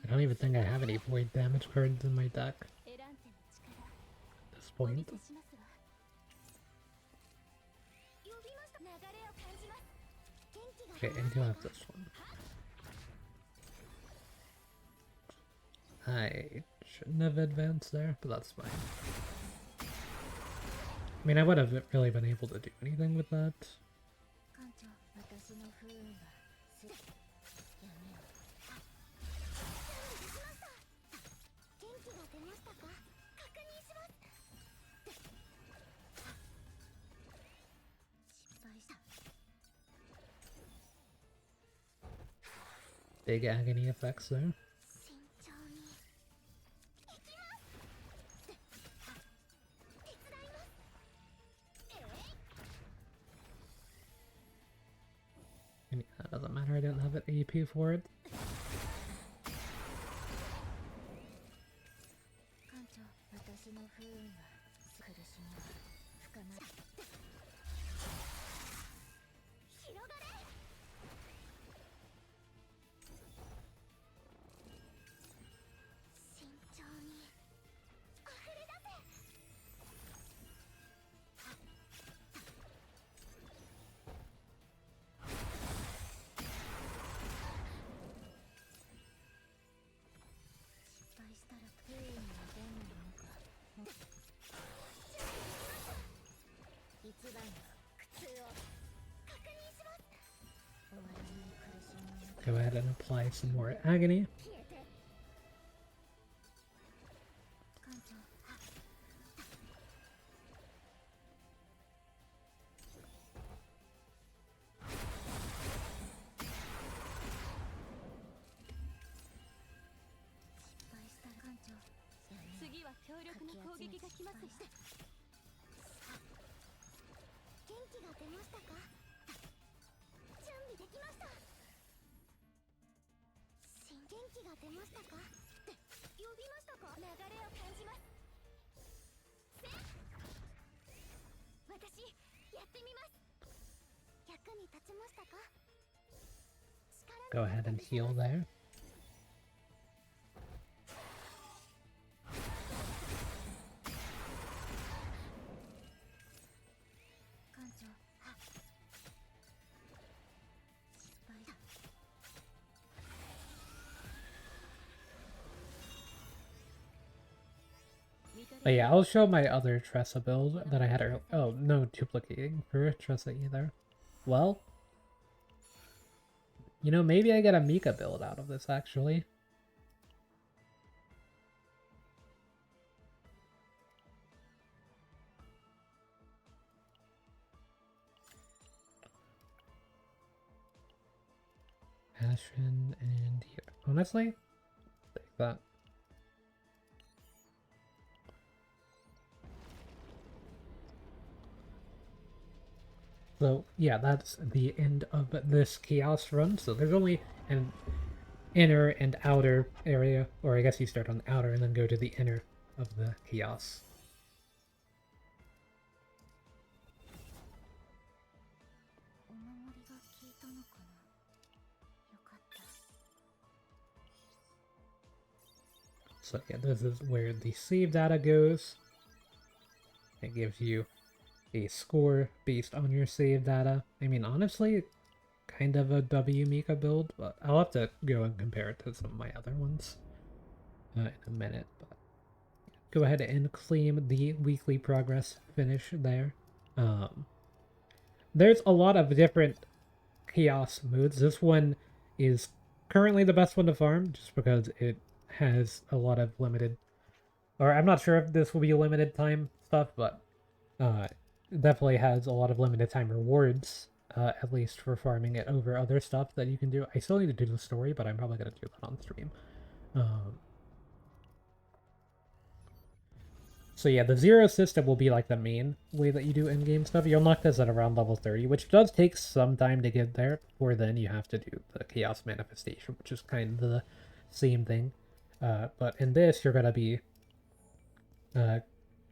Speaker 1: I don't even think I have any void damage cards in my deck at this point. Okay, I do have this one. I shouldn't have advanced there, but that's fine. I mean, I would have really been able to do anything with that. Big agony effects there. And yeah, that doesn't matter, I didn't have an AP for it. Go ahead and apply some more agony. Go ahead and heal there. But yeah, I'll show my other Tressa build that I had earlier. Oh, no duplicating for Tressa either. Well, you know, maybe I get a Mika build out of this, actually. Passion and here. Honestly, take that. So yeah, that's the end of this chaos run. So there's only an inner and outer area, or I guess you start on the outer and then go to the inner of the chaos. So yeah, this is where the save data goes. It gives you a score based on your save data. I mean, honestly, kind of a W Mika build, but I'll have to go and compare it to some of my other ones in a minute. But go ahead and claim the weekly progress finish there. There's a lot of different chaos modes. This one is currently the best one to farm just because it has a lot of limited, or I'm not sure if this will be limited time stuff, but it definitely has a lot of limited time rewards, at least for farming it over other stuff that you can do. I still need to do the story, but I'm probably going to do that on stream. So yeah, the zero system will be like the main way that you do in-game stuff. You'll knock this at around level 30, which does take some time to get there. Before then, you have to do the Chaos Manifestation, which is kind of the same thing. But in this, you're going to be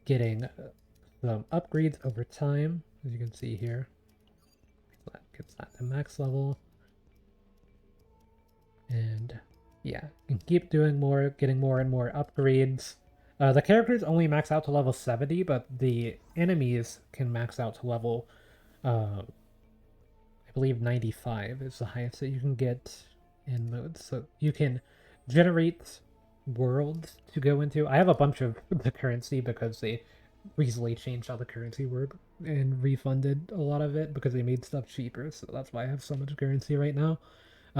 Speaker 1: getting some upgrades over time, as you can see here. That gets that to max level. And yeah, you can keep doing more, getting more and more upgrades. The characters only max out to level 70, but the enemies can max out to level, I believe 95 is the highest that you can get in modes. So you can generate worlds to go into. I have a bunch of the currency because they recently changed how the currency worked and refunded a lot of it because they made stuff cheaper. So that's why I have so much currency right now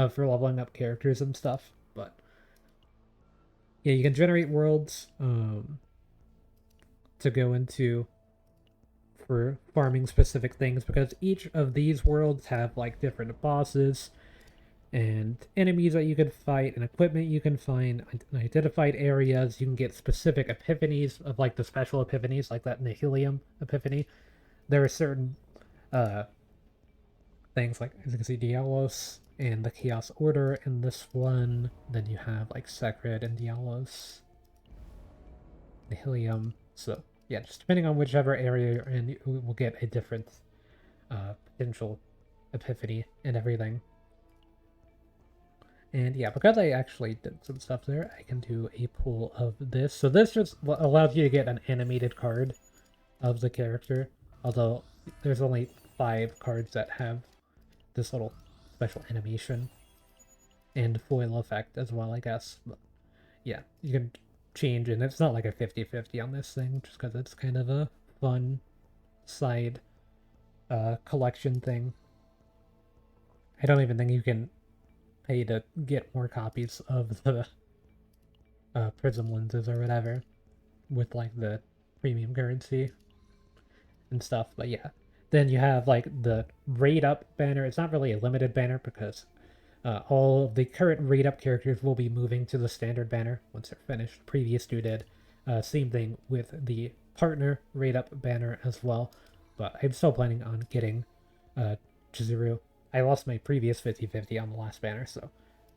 Speaker 1: for leveling up characters and stuff. But yeah, you can generate worlds to go into for farming specific things because each of these worlds have like different bosses and enemies that you can fight and equipment you can find in identified areas. You can get specific epiphanies of like the special epiphanies, like that Nihilium epiphany. There are certain things like, as you can see, Dialos and the Chaos Order in this one. Then you have like Sacred and Dialos, Nihilium. So yeah, just depending on whichever area you're in, you will get a different potential epiphany and everything. And yeah, because I actually did some stuff there, I can do a pull of this. So this just allows you to get an animated card of the character. Although there's only 5 cards that have this little special animation and foil effect as well, I guess. But yeah, you can change, and it's not like a 50-50 on this thing, just because it's kind of a fun side collection thing. I don't even think you can pay to get more copies of the prism lenses or whatever with like the premium currency and stuff. But yeah, then you have like the rate up banner. It's not really a limited banner because all of the current rate up characters will be moving to the standard banner once they're finished. The previous two did. Same thing with the partner rate up banner as well. But I'm still planning on getting Chizuru. I lost my previous 50-50 on the last banner, so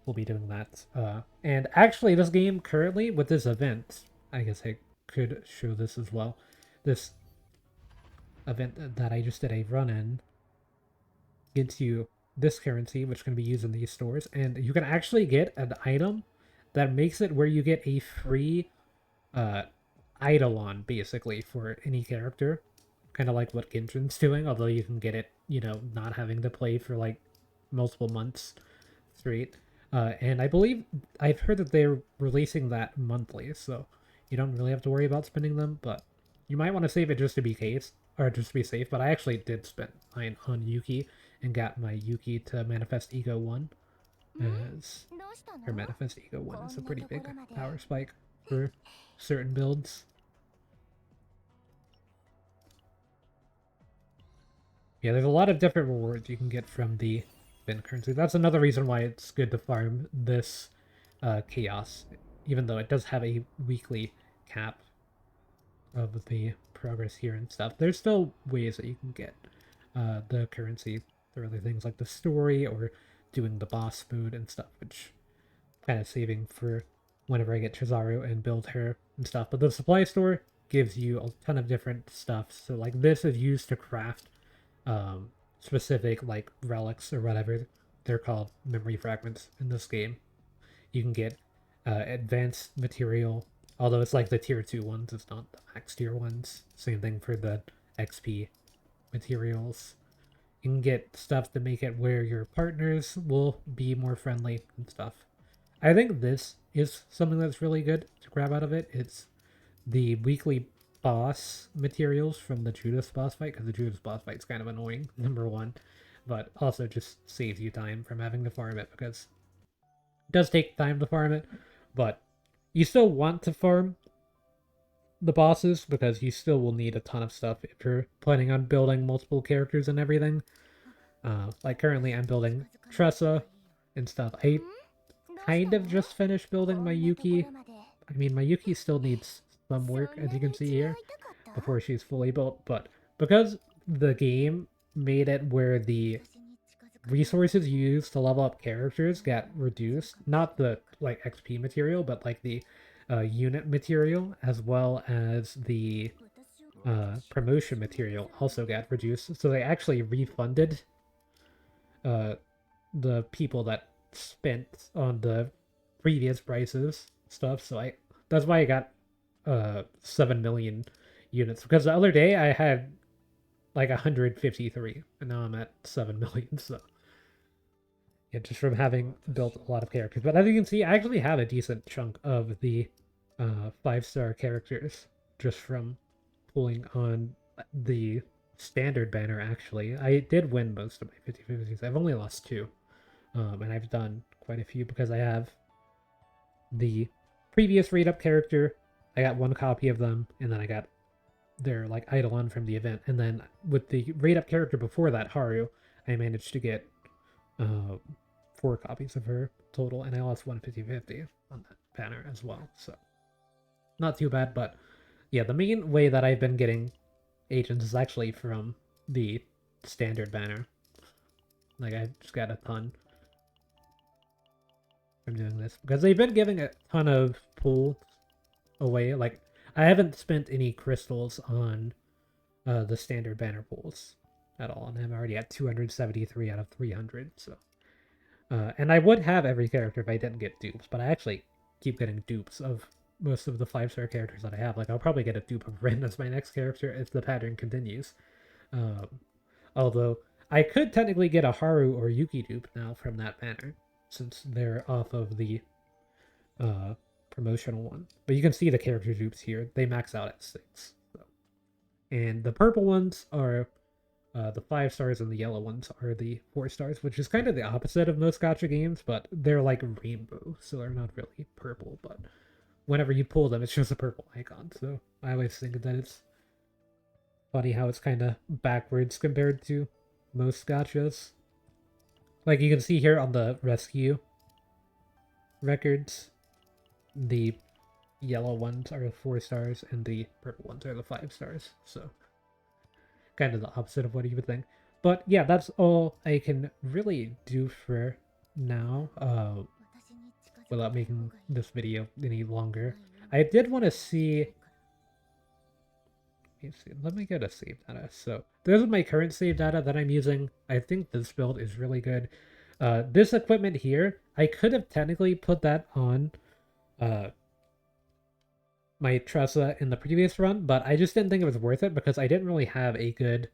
Speaker 1: we'll be doing that. And actually, this game currently, with this event, I guess I could show this as well. This event that I just did a run in gives you this currency, which can be used in these stores, and you can actually get an item that makes it where you get a free Eidolon, basically, for any character. Kind of like what Genshin's doing, although you can get it, you know, not having to play for like multiple months straight. And I believe I've heard that they're releasing that monthly, so you don't really have to worry about spending them, but you might want to save it just to be case, or just to be safe. But I actually did spend mine on Yuki and got my Yuki to Manifest Ego 1, as her Manifest Ego 1 is a pretty big power spike for certain builds. Yeah, there's a lot of different rewards you can get from the bin currency. That's another reason why it's good to farm this chaos, even though it does have a weekly cap of the progress here and stuff. There's still ways that you can get the currency through other things like the story or doing the boss mood and stuff, which kind of saving for whenever I get Chizaru and build her and stuff. But the supply store gives you a ton of different stuff. So like this is used to craft specific like relics or whatever they're called, memory fragments in this game. You can get advanced material. Although it's like the tier 2 ones, it's not the max tier ones. Same thing for the XP materials. You can get stuff to make it where your partners will be more friendly and stuff. I think this is something that's really good to grab out of it. It's the weekly boss materials from the Judas boss fight, because the Judas boss fight's kind of annoying, number one, but also just saves you time from having to farm it, because it does take time to farm it, but you still want to farm the bosses because you still will need a ton of stuff if you're planning on building multiple characters and everything. Like currently I'm building Tressa and stuff. I kind of just finished building my Yuki. I mean, my Yuki still needs some work, as you can see here, before she's fully built, but because the game made it where the resources you use to level up characters got reduced, not the like XP material, but like the unit material, as well as the promotion material also got reduced. So they actually refunded the people that spent on the previous prices stuff. So that's why I got 7 million units, because the other day I had like 153 and now I'm at 7 million. So yeah, just from having built a lot of characters. But as you can see, I actually have a decent chunk of the 5-star characters just from pulling on the standard banner. Actually, I did win most of my 50-50s. I've only lost 2, and I've done quite a few because I have the previous raid up character. I got 1 copy of them, and then I got their like Eidolon from the event, and then with the raid up character before that, Haru, I managed to get 4 copies of her total, and I lost 150-50 on that banner as well. So not too bad, but yeah, the main way that I've been getting agents is actually from the standard banner. Like I just got a ton from doing this because they've been giving a ton of pulls away. Like I haven't spent any crystals on the standard banner pulls at all, and I'm already at 273 out of 300. So, and I would have every character if I didn't get dupes, but I actually keep getting dupes of most of the 5-star characters that I have. Like I'll probably get a dupe of Rin as my next character if the pattern continues. Although I could technically get a Haru or Yuki dupe now from that banner, since they're off of the promotional one. But you can see the character dupes here. They max out at 6. So. And the purple ones are the 5 stars, and the yellow ones are the 4 stars, which is kind of the opposite of most gacha games, but they're like rainbow, so they're not really purple, but whenever you pull them, it's just a purple icon. So I always think that it's funny how it's kind of backwards compared to most gachas. Like you can see here on the rescue records, the yellow ones are the 4 stars and the purple ones are the 5 stars. So kind of the opposite of what you would think. But yeah, that's all I can really do for now, without making this video any longer. I did want to see... Let me get a save data. So this is my current save data that I'm using. I think this build is really good. This equipment here, I could have technically put that on my Tressa in the previous run, but I just didn't think it was worth it because I didn't really have a good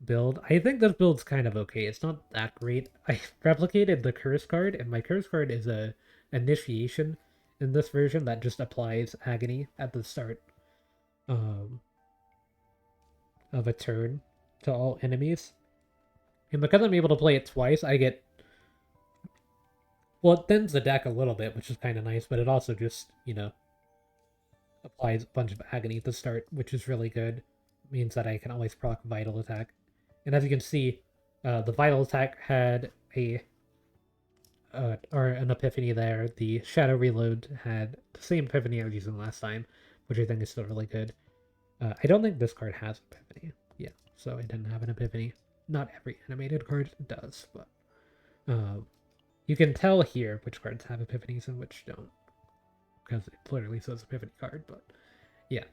Speaker 1: build. I think this build's kind of okay. It's not that great. I replicated the curse card, and my curse card is a initiation in this version that just applies agony at the start of a turn to all enemies. And because I'm able to play it twice, I get... Well, it thins the deck a little bit, which is kind of nice, but it also just, you know, applies a bunch of agony at the start, which is really good. It means that I can always proc Vital Attack. And as you can see, the Vital Attack had or an epiphany there. The Shadow Reload had the same epiphany I was using last time, which I think is still really good. I don't think this card has epiphany. Yeah, so I didn't have an epiphany. Not every animated card does, but you can tell here which cards have epiphanies and which don't, because it literally says epiphany card. But yeah,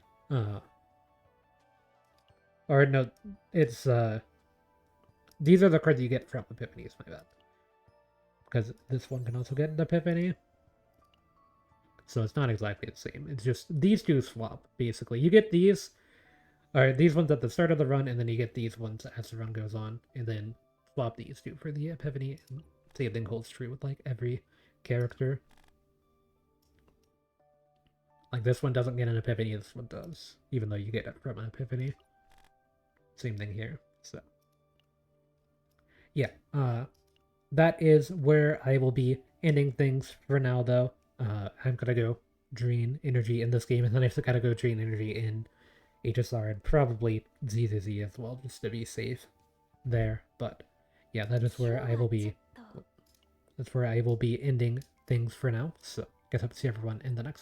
Speaker 1: or no, it's these are the cards you get from epiphanies. My bad, because this one can also get an epiphany. So it's not exactly the same. It's just these two swap, basically. You get these, or these ones at the start of the run, and then you get these ones as the run goes on, and then swap these two for the Epiphany, and same thing holds true with, like, every character. Like, this one doesn't get an Epiphany, this one does, even though you get it from an Epiphany. Same thing here, so. Yeah, that is where I will be ending things for now, though. I'm gonna go drain energy in this game, and then I gotta go drain energy in HSR and probably ZZZ as well, just to be safe there. But yeah, that is where I will be. That's where I will be ending things for now. So, guess I'll see everyone in the next one.